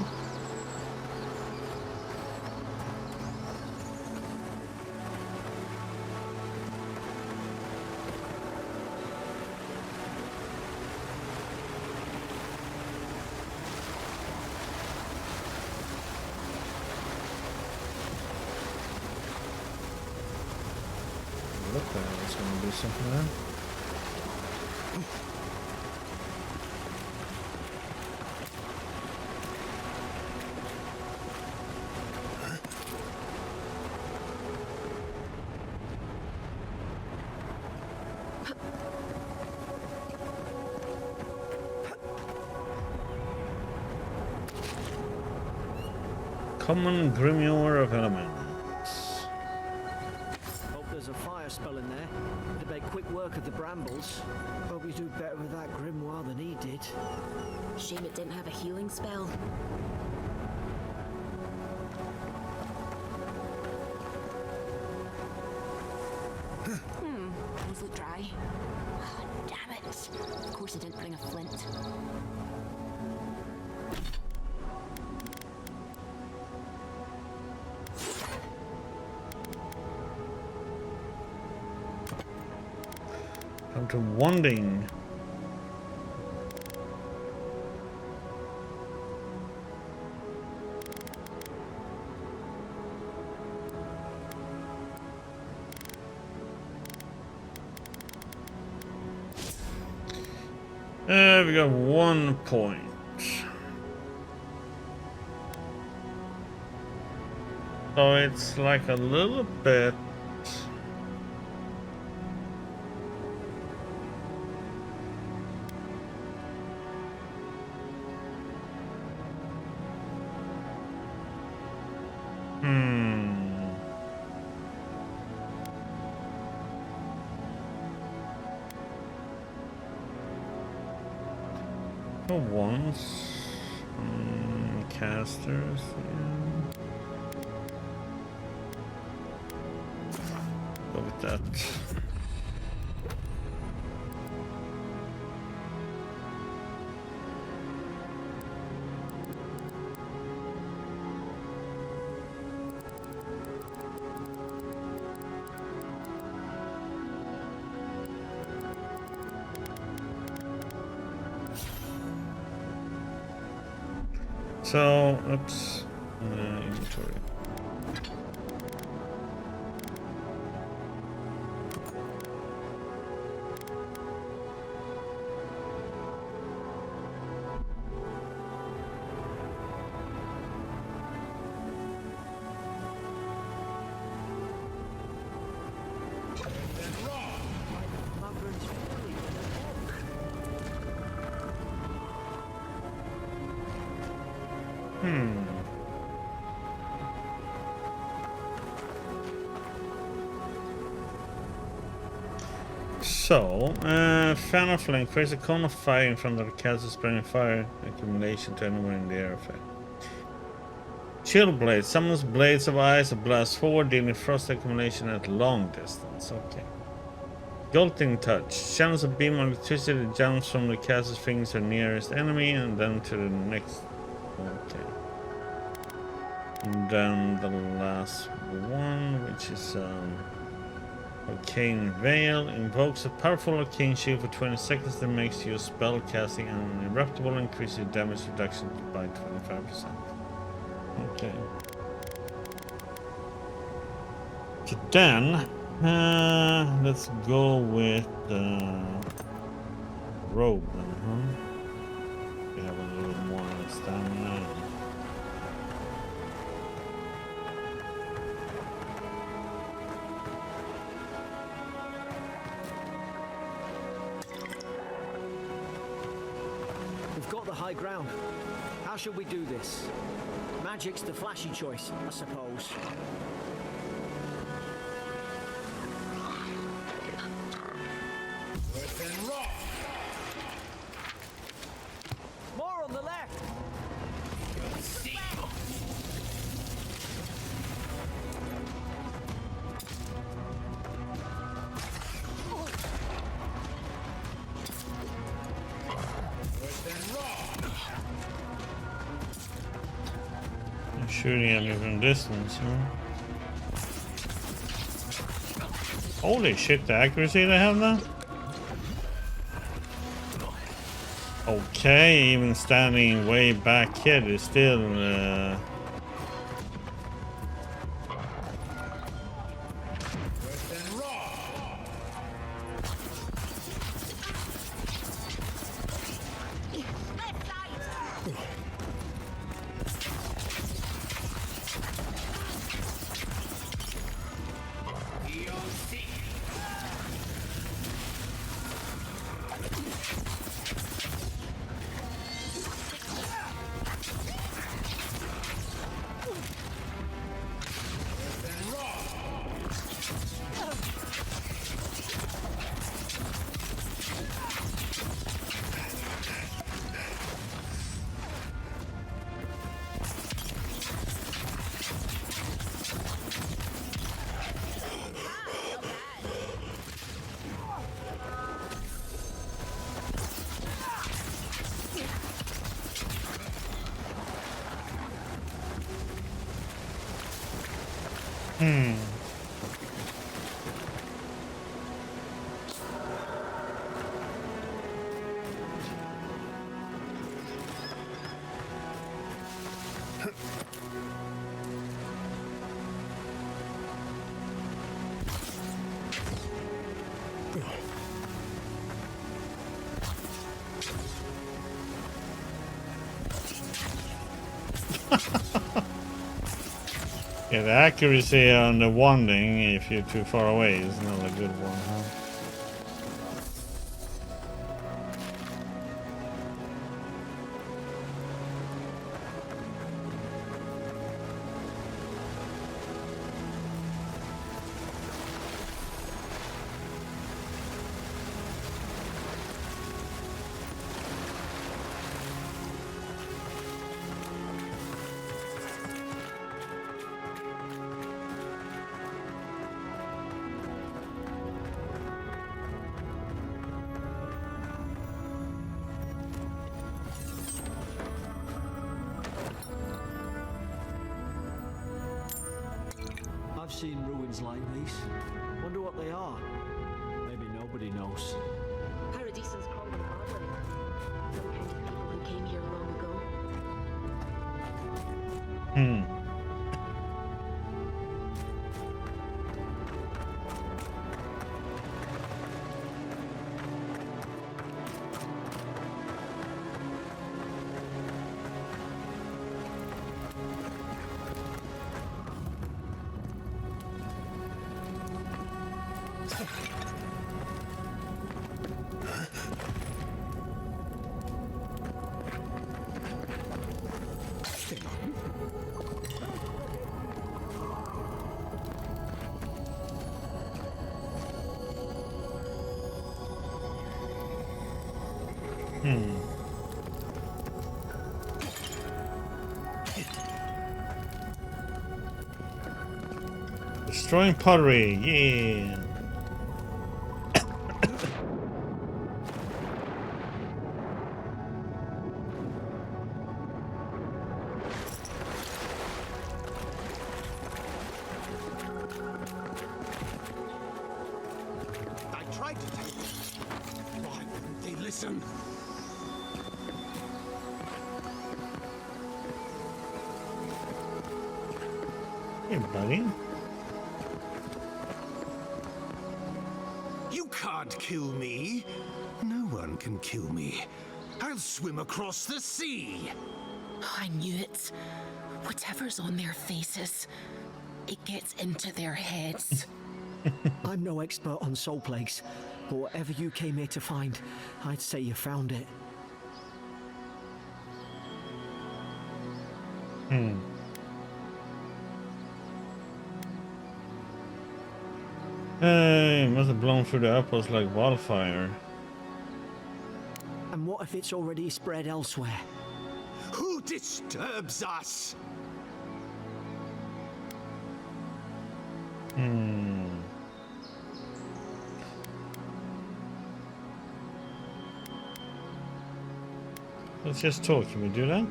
Look, I was going to do something there. Common Grimoire of Elements. To make quick work of the brambles. Hope you do better with that grimoire than he did. Shame it didn't have a healing spell. Does look dry. Oh, damn it. Of course I didn't bring a flint. Come to Wanding. We got 1 point. So it's like a little bit. Once casters, yeah. Go with that. So, oops, inventory. So, fan of flame creates a cone of fire in front of the castle, spreading fire accumulation to anyone in the air effect. Chill blade summons blades of ice that blast forward, dealing frost accumulation at long distance. Okay. Jolting touch channels a beam of electricity that jumps from the castle's fingers to the nearest enemy and then to the next. Okay. And then the last one, which is Arcane Veil, invokes a powerful arcane shield for 20 seconds that makes you spell casting and uninterruptible, increases damage reduction by 25%. Okay. So then, let's go with robe then, huh? We have a little more stamina. Got the high ground. How should we do this? Magic's the flashy choice, I suppose. More on the left. Shooting at me from distance, huh? Holy shit, the accuracy they have now? Okay, even standing way back here is still Hmm. Yeah, the accuracy on the wanding, if you're too far away, is not a good one, huh? I've seen ruins like these. Wonder what they are. Maybe nobody knows. Paradisans call them goblins. Some kind of people who came here long ago. Hmm. Destroying pottery, yeah. I tried to tell them. Why wouldn't they listen? Hey, buddy. You can't kill me. No one can kill me. I'll swim across the sea. I knew it. Whatever's on their faces, it gets into their heads. I'm no expert on soul plagues, but whatever you came here to find, I'd say you found it. Hey, it must have blown through the apples like wildfire. And what if it's already spread elsewhere? Who disturbs us? Let's just talk. Can we do that?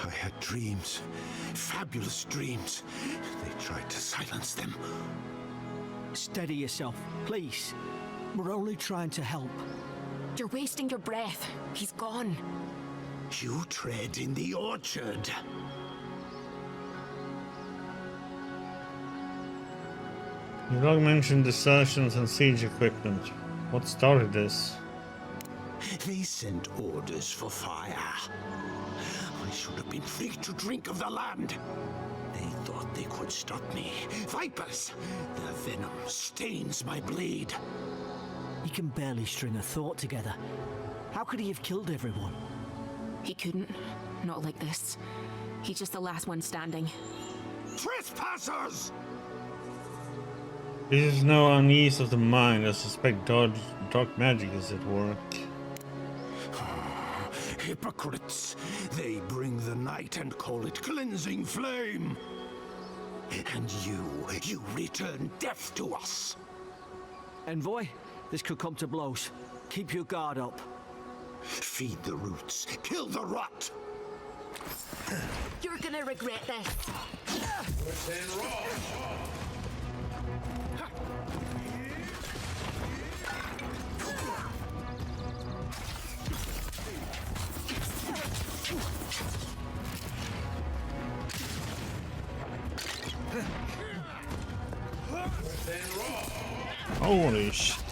I had dreams. Fabulous dreams. They tried to silence them. Steady yourself, please. We're only trying to help. You're wasting your breath. He's gone. You tread in the orchard. The log mentioned desertions and siege equipment. What started this? They sent orders for fire. I should have been free to drink of the land. They thought they could stop me. Vipers! Their venom stains my blade. He can barely string a thought together. How could he have killed everyone? He couldn't. Not like this. He's just the last one standing. Trespassers! This is no unease of the mind. I suspect dark magic is at work. Hypocrites! They bring the night and call it cleansing flame. And you return death to us. Envoy, this could come to blows. Keep your guard up. Feed the roots, kill the rot. You're gonna regret this. Holy shit.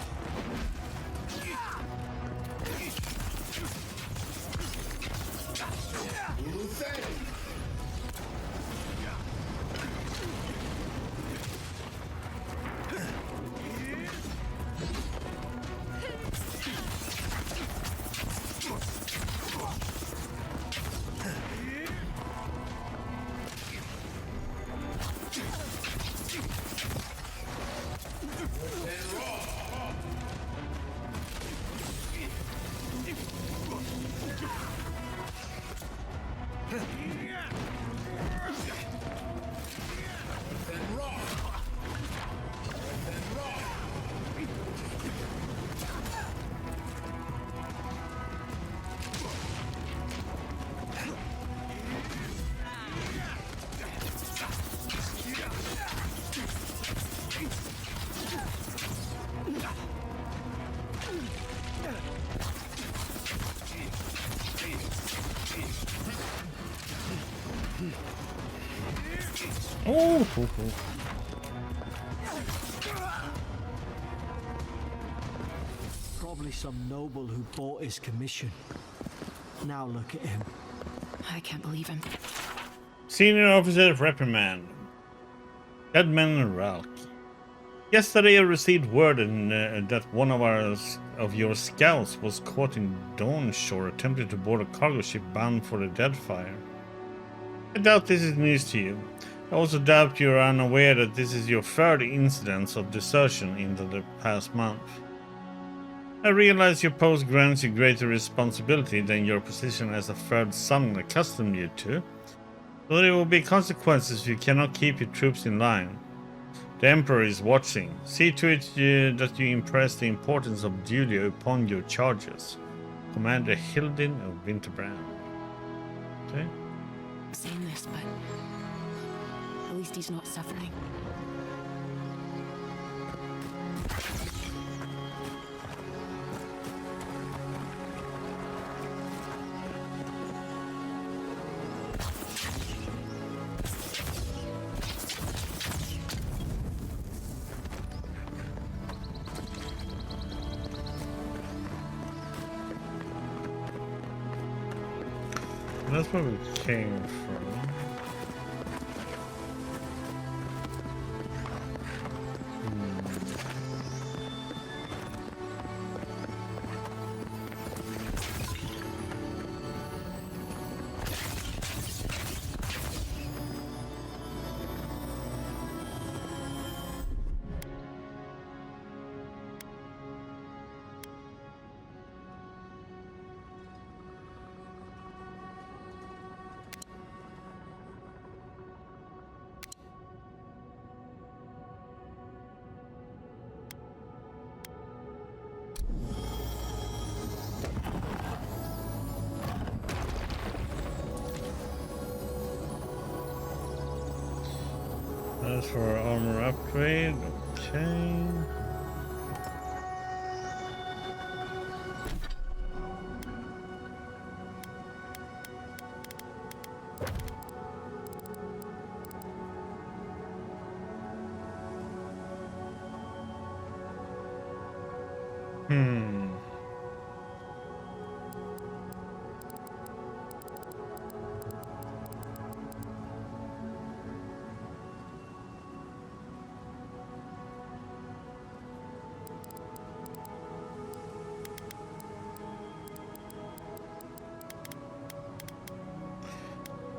Oh, Probably some noble who bought his commission. Now look at him. I can't believe him. Senior officer reprimand. Edmund Ralk. Yesterday I received word that one of your scouts was caught in Dawnshore attempting to board a cargo ship bound for the Deadfire. I doubt this is news to you. I also doubt you are unaware that this is your third incident of desertion in the past month. I realize your post grants you greater responsibility than your position as a third son accustomed you to, so there will be consequences if you cannot keep your troops in line. The Emperor is watching. See to it that you impress the importance of duty upon your charges. Commander Hildin of Winterbrand. Okay. I'm saying this, but at least he's not suffering. That's where we came from. That's for armor upgrade. Okay.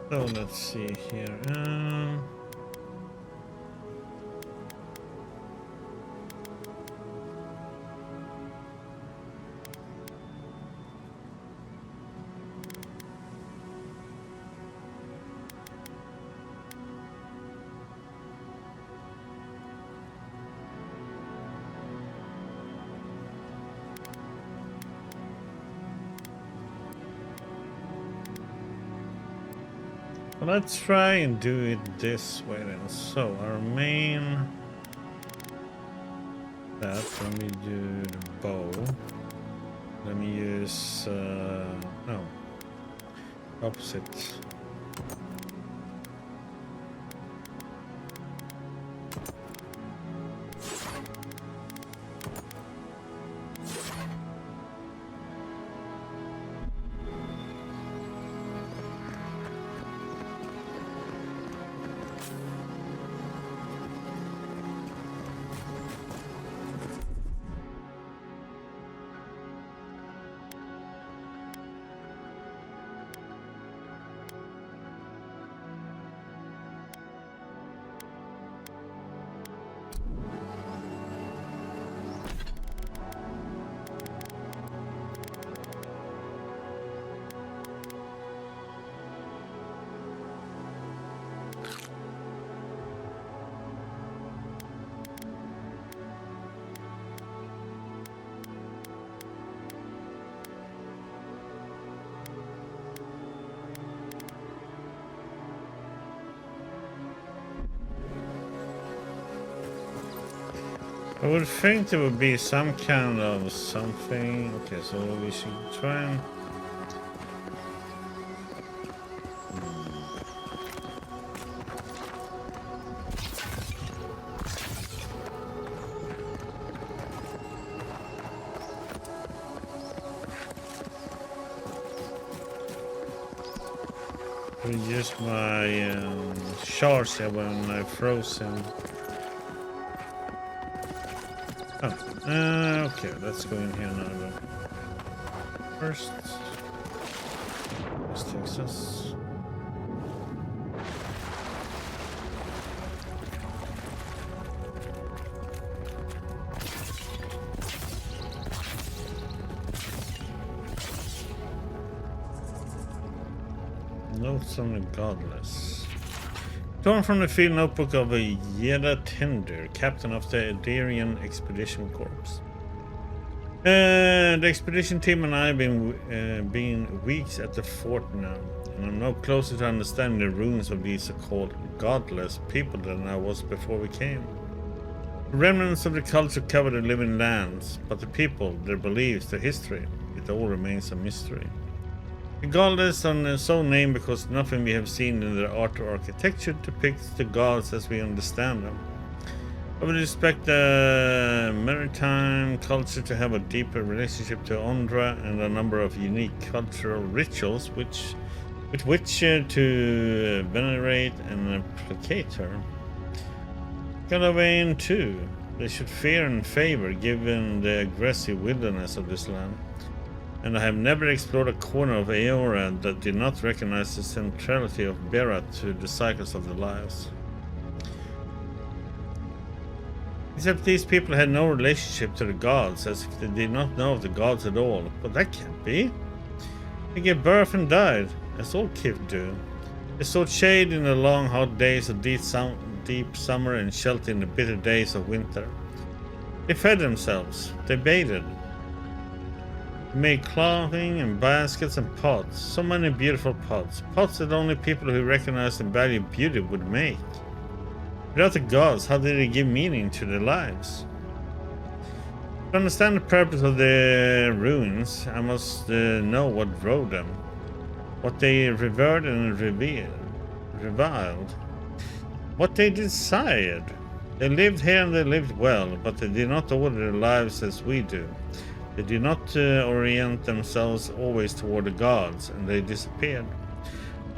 So let's see here. Let's try and do it this way then. So our main that, let me do the bow. Let me use no, opposite. I would think there would be some kind of something. Okay, so we should try and use my shards here when I froze him. Oh, okay, let's go in here now. First, this takes us. Notes on the Godless. Torn from the field notebook of a Yeda Tender, captain of the Adarian Expedition Corps. The expedition team and I have been weeks at the fort now, and I'm no closer to understanding the ruins of these so-called godless people than I was before we came. The remnants of the culture cover the living lands, but the people, their beliefs, their history, it all remains a mystery. The godless are so named because nothing we have seen in their art or architecture depicts the gods as we understand them. I would expect the maritime culture to have a deeper relationship to Ondra and a number of unique cultural rituals with which to venerate and placate her. Galavain too. They should fear and favor given the aggressive wilderness of this land. And I have never explored a corner of Aora that did not recognize the centrality of Berat to the cycles of their lives. Except these people had no relationship to the gods, as if they did not know of the gods at all. But that can't be. They gave birth and died, as all Kith do. They sought shade in the long hot days of deep summer and shelter in the bitter days of winter. They fed themselves, they bathed, made clothing and baskets and pots, so many beautiful pots, pots that only people who recognize and value beauty would make. Without the gods, how did they give meaning to their lives? To understand the purpose of the ruins, I must know what drove them, what they revered and reviled, what they desired. They lived here and they lived well, but they did not order their lives as we do. They did not orient themselves always toward the gods, and they disappeared.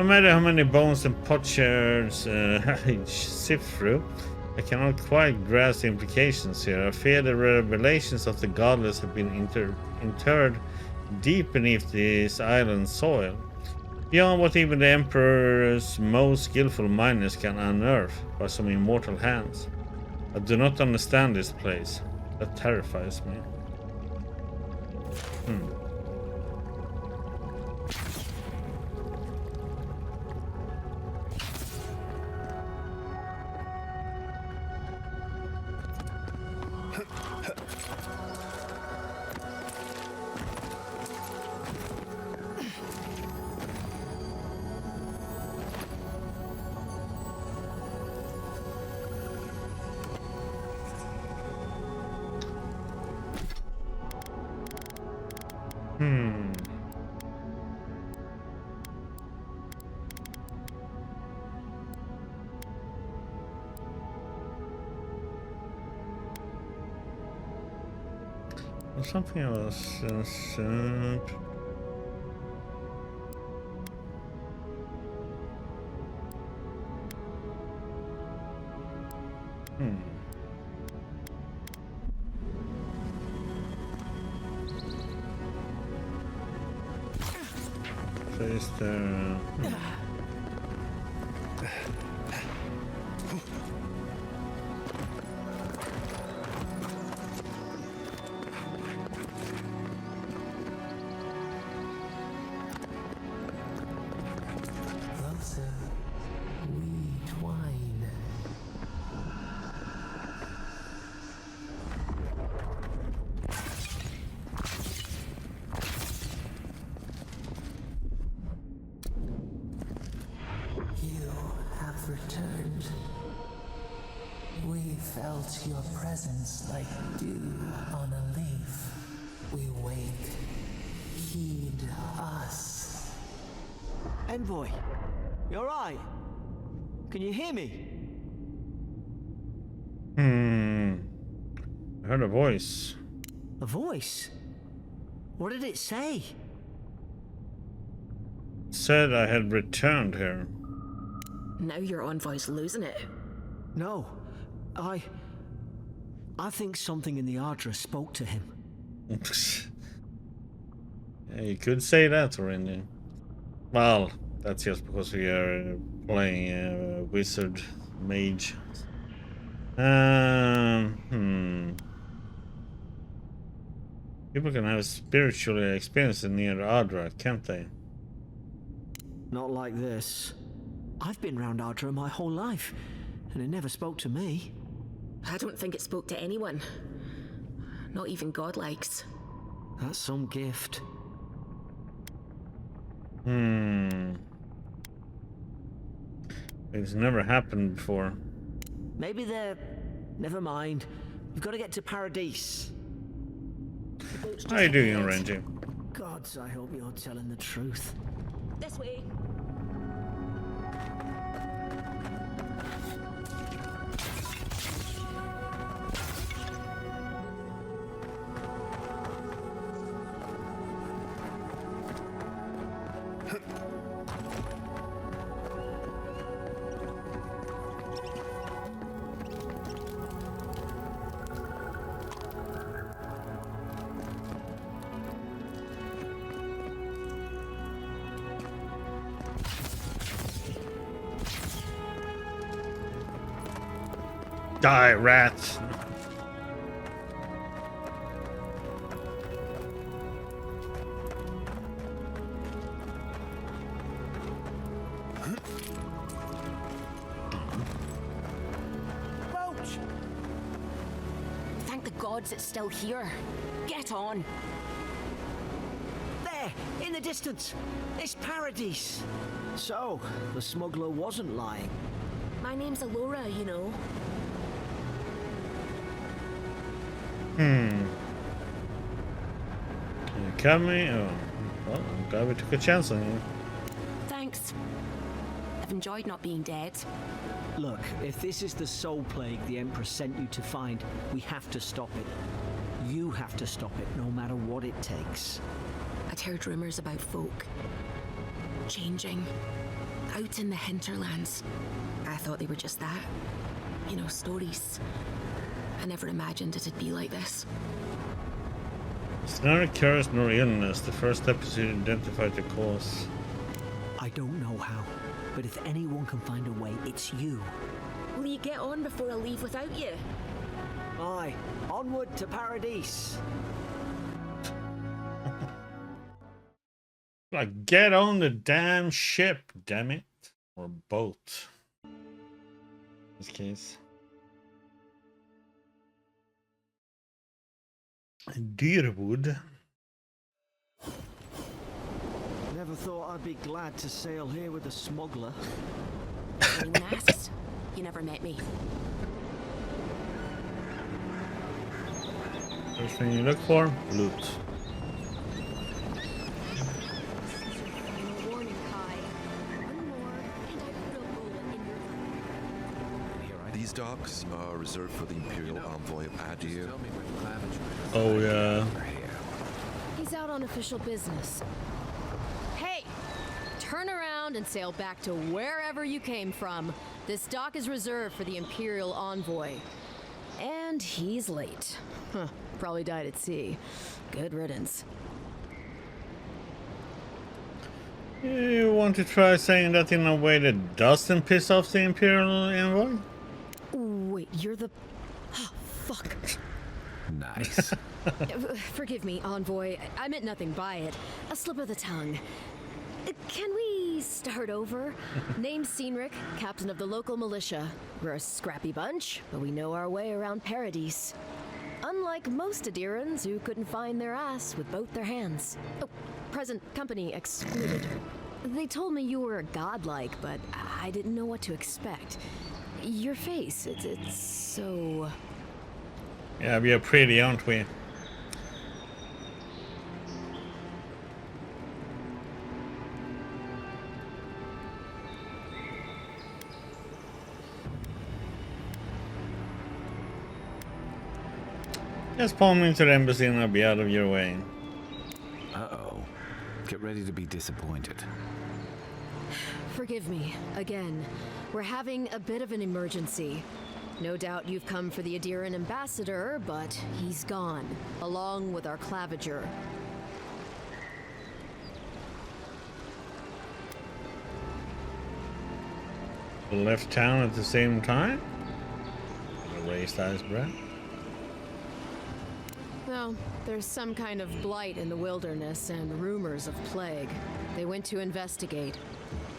No matter how many bones and potsherds I sift through, I cannot quite grasp the implications here. I fear the revelations of the godless have been interred deep beneath this island's soil, beyond what even the Emperor's most skillful miners can unearth by some immortal hands. I do not understand this place. That terrifies me. Hmm. There's something else. Hmm. So is there... Closer, we twine. You have returned. We felt your presence like dew on a leaf. We wake. Heed us. Envoy, you alright? Can you hear me? I heard a voice. A voice? What did it say? It said I had returned here. Now your envoy's losing it. No, I think something in the Ardra spoke to him. Yeah, you could say that, Randy. Well, that's just because we are playing a wizard mage. People can have spiritual experiences near Ardra, can't they? Not like this. I've been round Ardra my whole life, and it never spoke to me. I don't think it spoke to anyone. Not even godlikes. That's some gift. It's never happened before. Maybe they're... Never mind. We've got to get to Paradise. How are you doing, Randy? Gods, I hope you're telling the truth. This way. Die, rats! Thank the gods it's still here. Get on. There, in the distance. It's Paradise. So, the smuggler wasn't lying. My name's Alora, you know. You cut me? Oh, well, I'm glad we took a chance on you. Thanks. I've enjoyed not being dead. Look, if this is the soul plague the Empress sent you to find, we have to stop it. You have to stop it, no matter what it takes. I'd heard rumors about folk changing out in the hinterlands. I thought they were just that. You know, stories. I never imagined it'd be like this. It's not a curse nor illness. The first step is to identify the cause. I don't know how, but if anyone can find a way, it's you. Will you get on before I leave without you? Aye, onward to Paradise. Like, get on the damn ship, damn it. Or boat. In this case. Deerwood. Never thought I'd be glad to sail here with a smuggler. Anyone asks? You never met me. First thing you look for, loot. docks are reserved for the Imperial Envoy of Adir. Oh yeah. He's out on official business. Hey! Turn around and sail back to wherever you came from. This dock is reserved for the Imperial Envoy. And he's late. Huh, probably died at sea. Good riddance. You want to try saying that in a way that doesn't piss off the Imperial Envoy? Wait, you're the... Oh, fuck. Nice. Forgive me, Envoy. I meant nothing by it. A slip of the tongue. Can we start over? Name's Cynric, captain of the local militia. We're a scrappy bunch, but we know our way around Paradise. Unlike most Adirans who couldn't find their ass with both their hands. Oh, present company excluded. They told me you were godlike, but I didn't know what to expect. Your face, it's so... Yeah, we are pretty, aren't we? Just palm into the embassy and I'll be out of your way. Uh-oh. Get ready to be disappointed. Forgive me, again. We're having a bit of an emergency. No doubt you've come for the Adiran ambassador, but he's gone, along with our claviger. Left town at the same time? A raised eyebrow. Well, there's some kind of blight in the wilderness and rumors of plague. They went to investigate.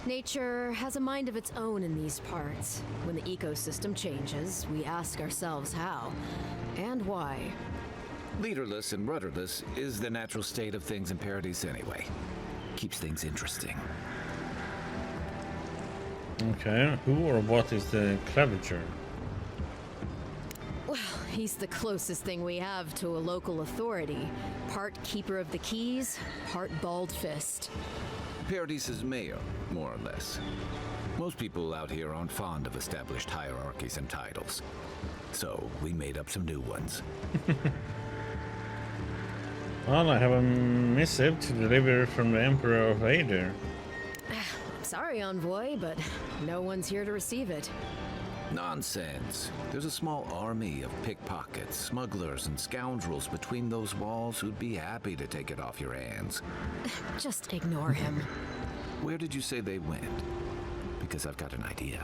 Nature has a mind of its own in these parts. When the ecosystem changes, we ask ourselves how and why. Leaderless and rudderless is the natural state of things in Paradise anyway. Keeps things interesting. Okay, who or what is the claviger? Well, he's the closest thing we have to a local authority. Part keeper of the keys, part bald fist. Paradise's mayor, more or less. Most people out here aren't fond of established hierarchies and titles. So, we made up some new ones. Well, I have a missive to deliver from the Emperor of Adir. Sorry, Envoy, but no one's here to receive it. Nonsense. There's a small army of pickpockets, smugglers, and scoundrels between those walls who'd be happy to take it off your hands. Just ignore him. Where did you say they went? Because I've got an idea.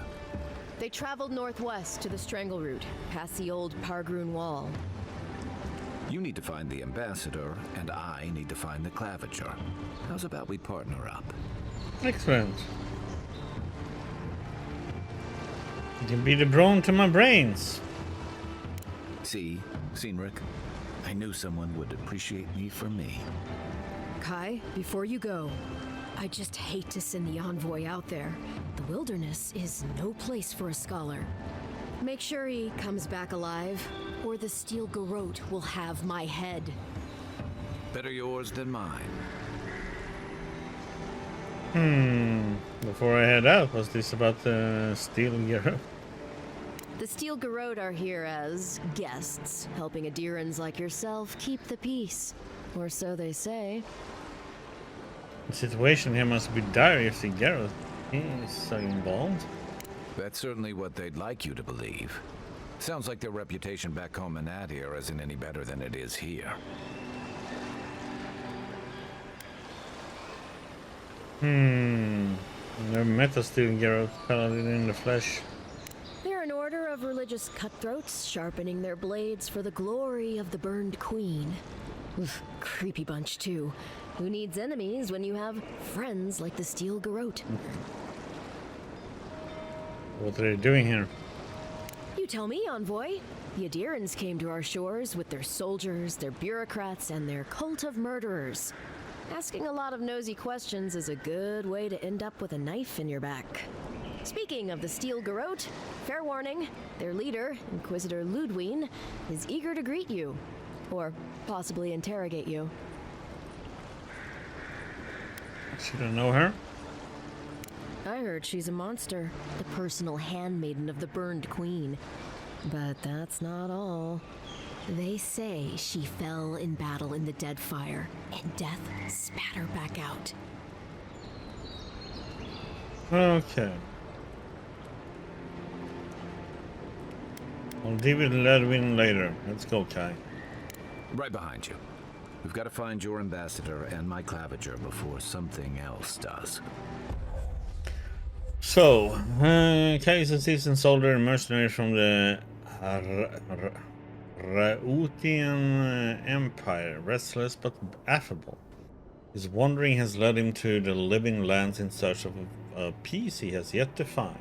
They traveled northwest to the Strangle Route, past the old Pargroon Wall. You need to find the ambassador, and I need to find the claviger. How's about we partner up? Excellent. You can be the brawn to my brains. See, Cynric, I knew someone would appreciate me for me. Kai, before you go, I just hate to send the Envoy out there. The wilderness is no place for a scholar. Make sure he comes back alive, or the Steel Garrote will have my head. Better yours than mine. Before I head out, was this about the Steel Garrote? The Steel Garrote are here as guests, helping Adirans like yourself keep the peace. Or so they say. The situation here must be dire if the Garrote is so involved. That's certainly what they'd like you to believe. Sounds like their reputation back home in Adir isn't any better than it is here. Never met a Steel Garrote paladin in the flesh. They're an order of religious cutthroats, sharpening their blades for the glory of the burned queen. Oof, creepy bunch, too. Who needs enemies when you have friends like the Steel Garrote? What are they doing here? You tell me, Envoy. The Adirans came to our shores with their soldiers, their bureaucrats, and their cult of murderers. Asking a lot of nosy questions is a good way to end up with a knife in your back. Speaking of the Steel Garrote, fair warning, their leader, Inquisitor Ludwine, is eager to greet you. Or possibly interrogate you. Should I know her? I heard she's a monster, the personal handmaiden of the burned queen. But that's not all. They say she fell in battle in the dead fire, and death spat her back out. Okay. I'll deal with Ledwin later. Let's go, Kai. Right behind you. We've got to find your ambassador and my claviger before something else does. So, Kai is a seasoned soldier and mercenary from the Rautian Empire, restless but affable. His wandering has led him to the living lands in search of a peace he has yet to find.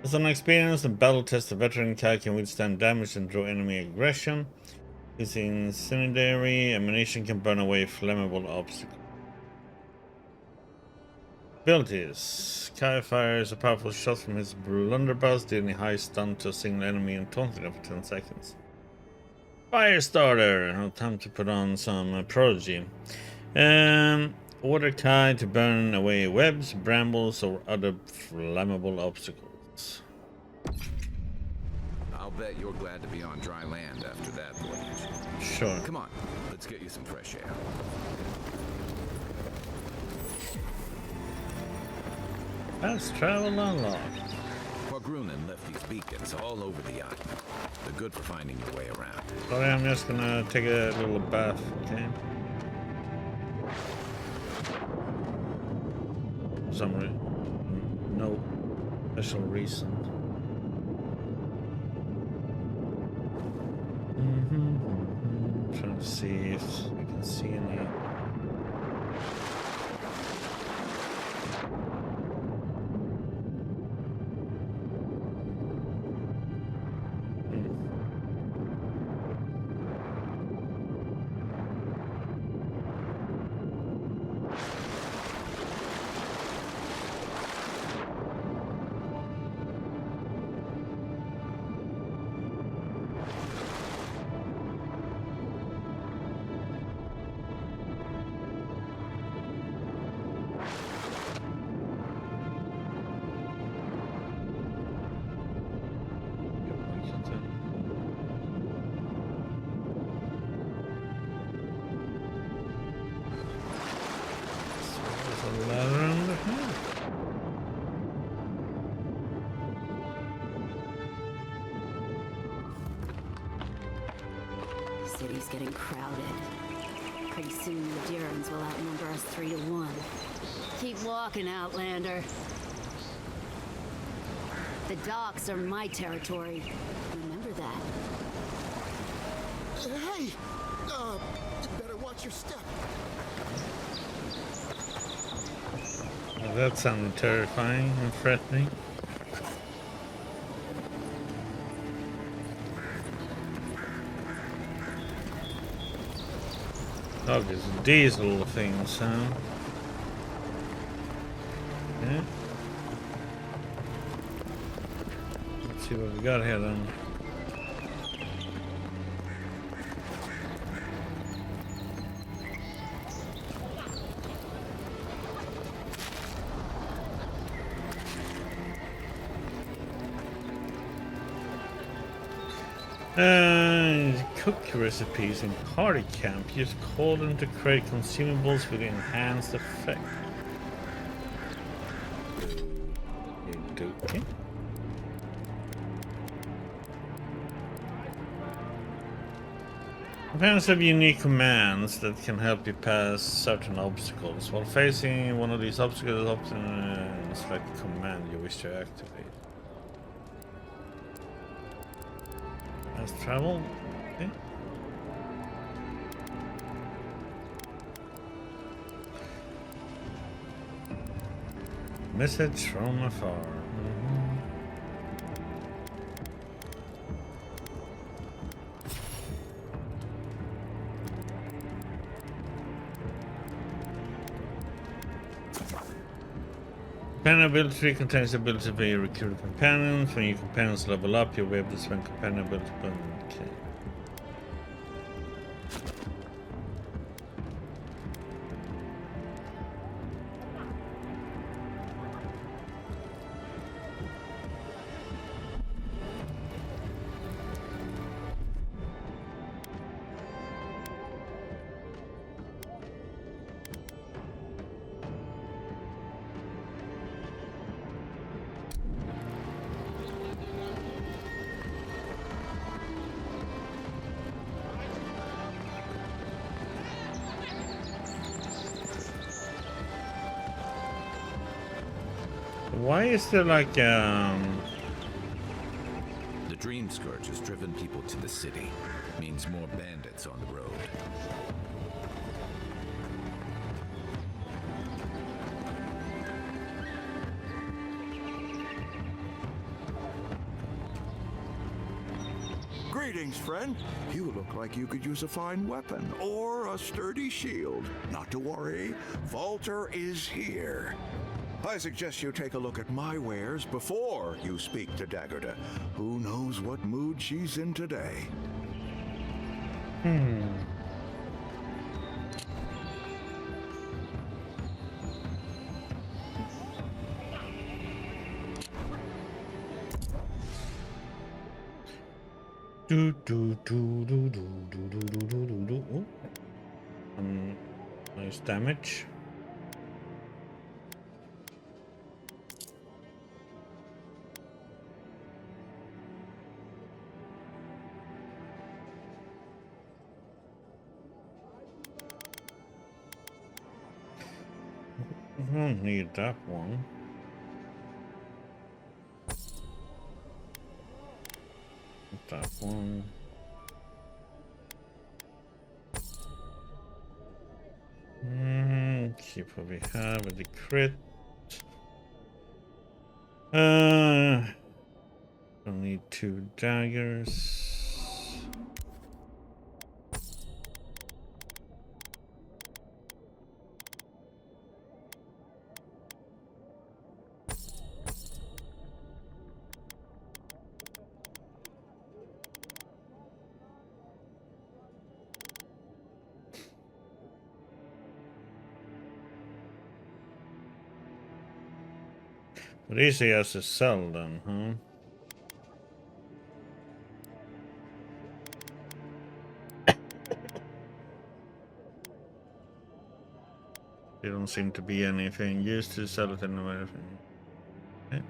As an experienced and battle-tested veteran, Kai can withstand damage and draw enemy aggression. His incendiary ammunition can burn away flammable obstacles. Abilities. Kai fires a powerful shot from his blunderbuss, dealing high stun to a single enemy and taunting them for 10 seconds. Firestarter. Now time to put on some prodigy. Order Kai to burn away webs, brambles, or other flammable obstacles. I'll bet you're glad to be on dry land after that voyage. Sure. Come on, let's get you some fresh air. Fast travel unlocked. Grunin left these beacons all over the yacht. They're good for finding your way around. Sorry, I'm just gonna take a little bath, okay? For some reason. No special reason. Trying to see if we can see any. City's getting crowded. Pretty soon the Dirans will outnumber us 3-1. Keep walking, Outlander. The docks are my territory. Remember that. Hey! You better watch your step. Well, that sounded terrifying and threatening. Obviously, these little things, huh? Yeah. Let's see what we got here then. Cook recipes in party camp. Use cauldron to create consumables with enhanced effect. Okay. Companions have unique commands that can help you pass certain obstacles. While facing one of these obstacles, often select the command you wish to activate. Fast travel. Okay. Message from afar. Companion ability tree contains the ability to recruit companions. When your companions level up, you'll be able to spend companion ability. Okay. Why is there like The Dream Scourge has driven people to the city. Means more bandits on the road. Greetings, friend. You look like you could use a fine weapon or a sturdy shield. Not to worry, Volter is here. I suggest you take a look at my wares before you speak to Daggerda. Who knows what mood she's in today? do do do do do do do do do do do. Nice damage. I don't need that one. That one. Keep what we have with the crit. Don't need 2 daggers. But easy has to sell then, huh? There don't seem to be anything used to sell it anywhere. Okay.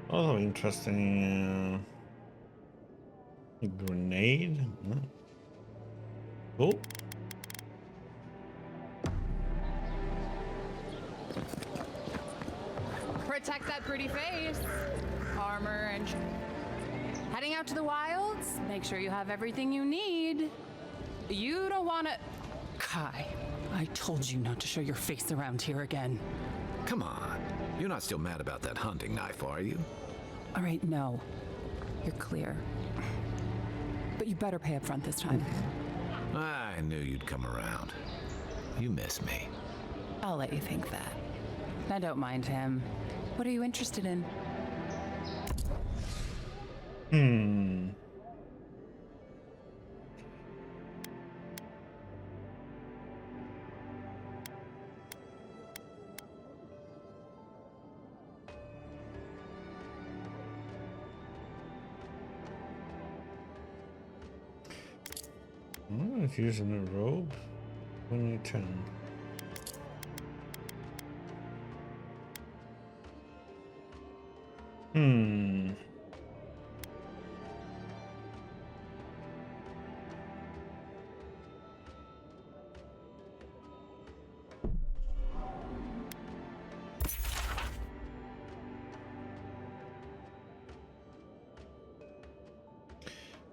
Also interesting grenade. Oh. Protect that pretty face. Armor and heading out to the wilds. Make sure you have everything you need. You don't want to. Kai, I told you not to show your face around here again. Come on. You're not still mad about that hunting knife, are you? All right, no. You're clear. But you better pay up front this time. I knew you'd come around. You miss me. I'll let you think that. I don't mind him. What are you interested in? It's using a robe. 2010.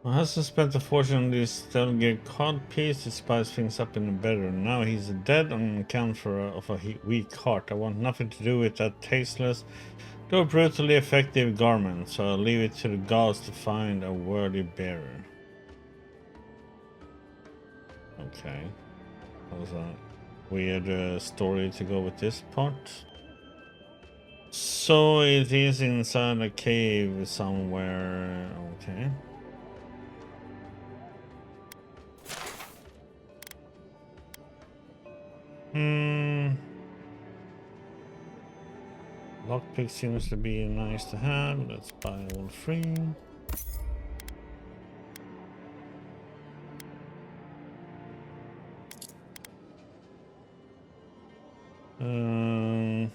My husband spent a fortune on this Stelgate cod piece to spice things up in the better. Now he's dead on account of a weak heart. I want nothing to do with that tasteless, though brutally effective garment, so I'll leave it to the gods to find a worthy bearer. Okay. That was a weird story to go with this part. So it is inside a cave somewhere. Okay. Lockpick seems to be nice to have. Let's buy all 3. Hmm.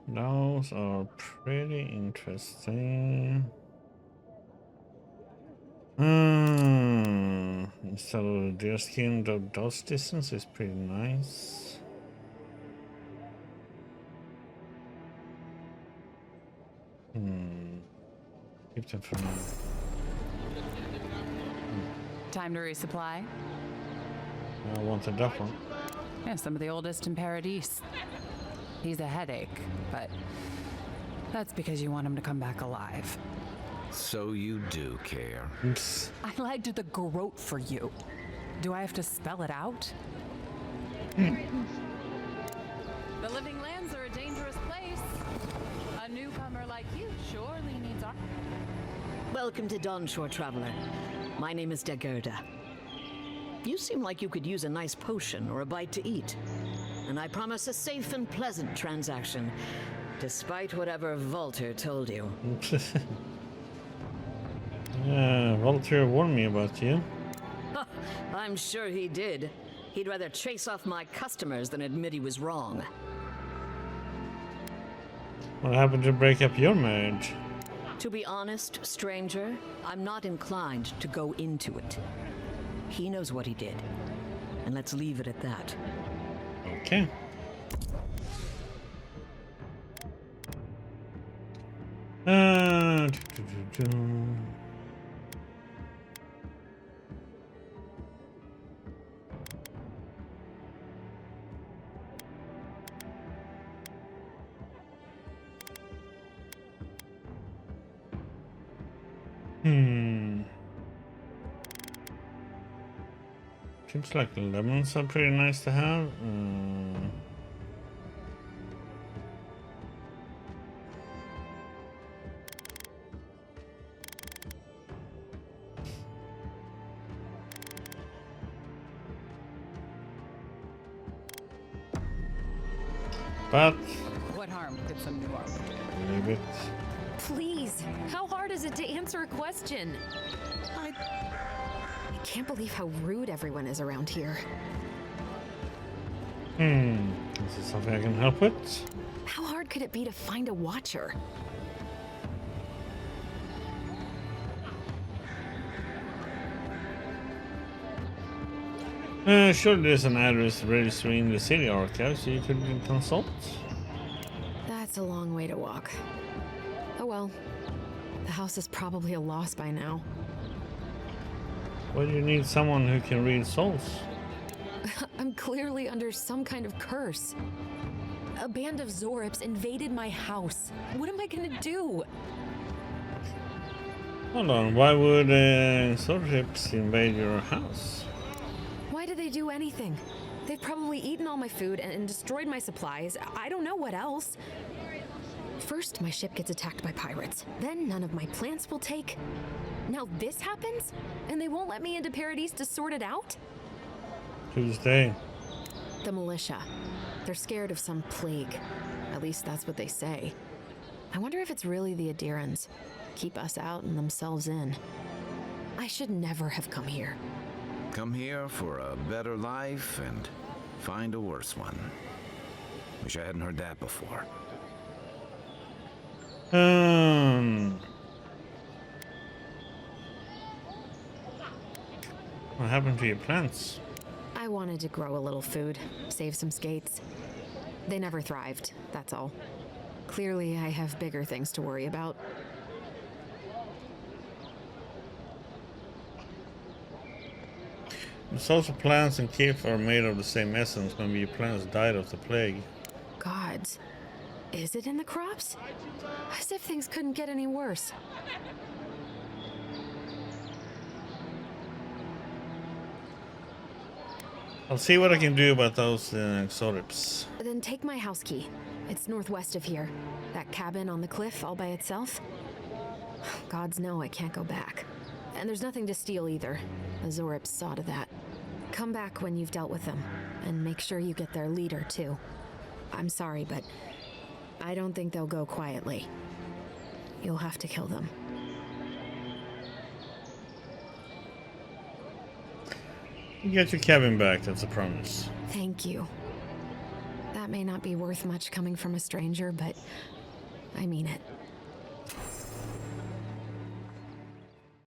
Those are pretty interesting. So their skin dose distance is pretty nice. Keep them for now. Time to resupply? I wanted that one. Yeah, some of the oldest in Paradise. He's a headache, but that's because you want him to come back alive. So you do care. Oops. I lagged the garrote for you. Do I have to spell it out? Hmm. The living lands are a dangerous place. A newcomer like you surely needs our... Welcome to Dawnshore, traveler. My name is Dagerda. You seem like you could use a nice potion or a bite to eat. And I promise a safe and pleasant transaction, despite whatever Volter told you. Yeah, Volter warned me about you. I'm sure he did. He'd rather chase off my customers than admit he was wrong. What happened to break up your marriage? To be honest, stranger, I'm not inclined to go into it. He knows what he did. And let's leave it at that. Okay. Seems like lemons are pretty nice to have. But What harm could some new armor do? leave it. Please, how hard is it to answer a question? I can't believe how rude everyone is around here. Is this something I can help with? How hard could it be to find a watcher? Sure, there's an address registry in the city archive, so you could consult. That's a long way to walk. Oh well. The house is probably a loss by now. Well, you need someone who can read souls. I'm clearly under some kind of curse. A band of Zorips invaded my house. What am I gonna do? Hold on, why would Zorips invade your house? Why did they do anything? They've probably eaten all my food and destroyed my supplies. I don't know what else. First, my ship gets attacked by pirates. Then none of my plants will take. Now this happens? And they won't let me into Paradise to sort it out? Who's they? The militia. They're scared of some plague. At least that's what they say. I wonder if it's really the Adirans. Keep us out and themselves in. I should never have come here. Come here for a better life and find a worse one. Wish I hadn't heard that before. What happened to your plants? I wanted to grow a little food, save some skates. They never thrived, that's all. Clearly, I have bigger things to worry about. The social plants and Kif are made of the same essence. Maybe your plants died of the plague. Gods. Is it in the crops? As if things couldn't get any worse. I'll see what I can do about those Xorips. Then take my house key. It's northwest of here. That cabin on the cliff all by itself. Gods know I can't go back. And there's nothing to steal either. The Xorips saw to that. Come back when you've dealt with them. And make sure you get their leader, too. I'm sorry, but I don't think they'll go quietly. You'll have to kill them. You get your cabin back, that's a promise. Thank you. That may not be worth much coming from a stranger, but I mean it.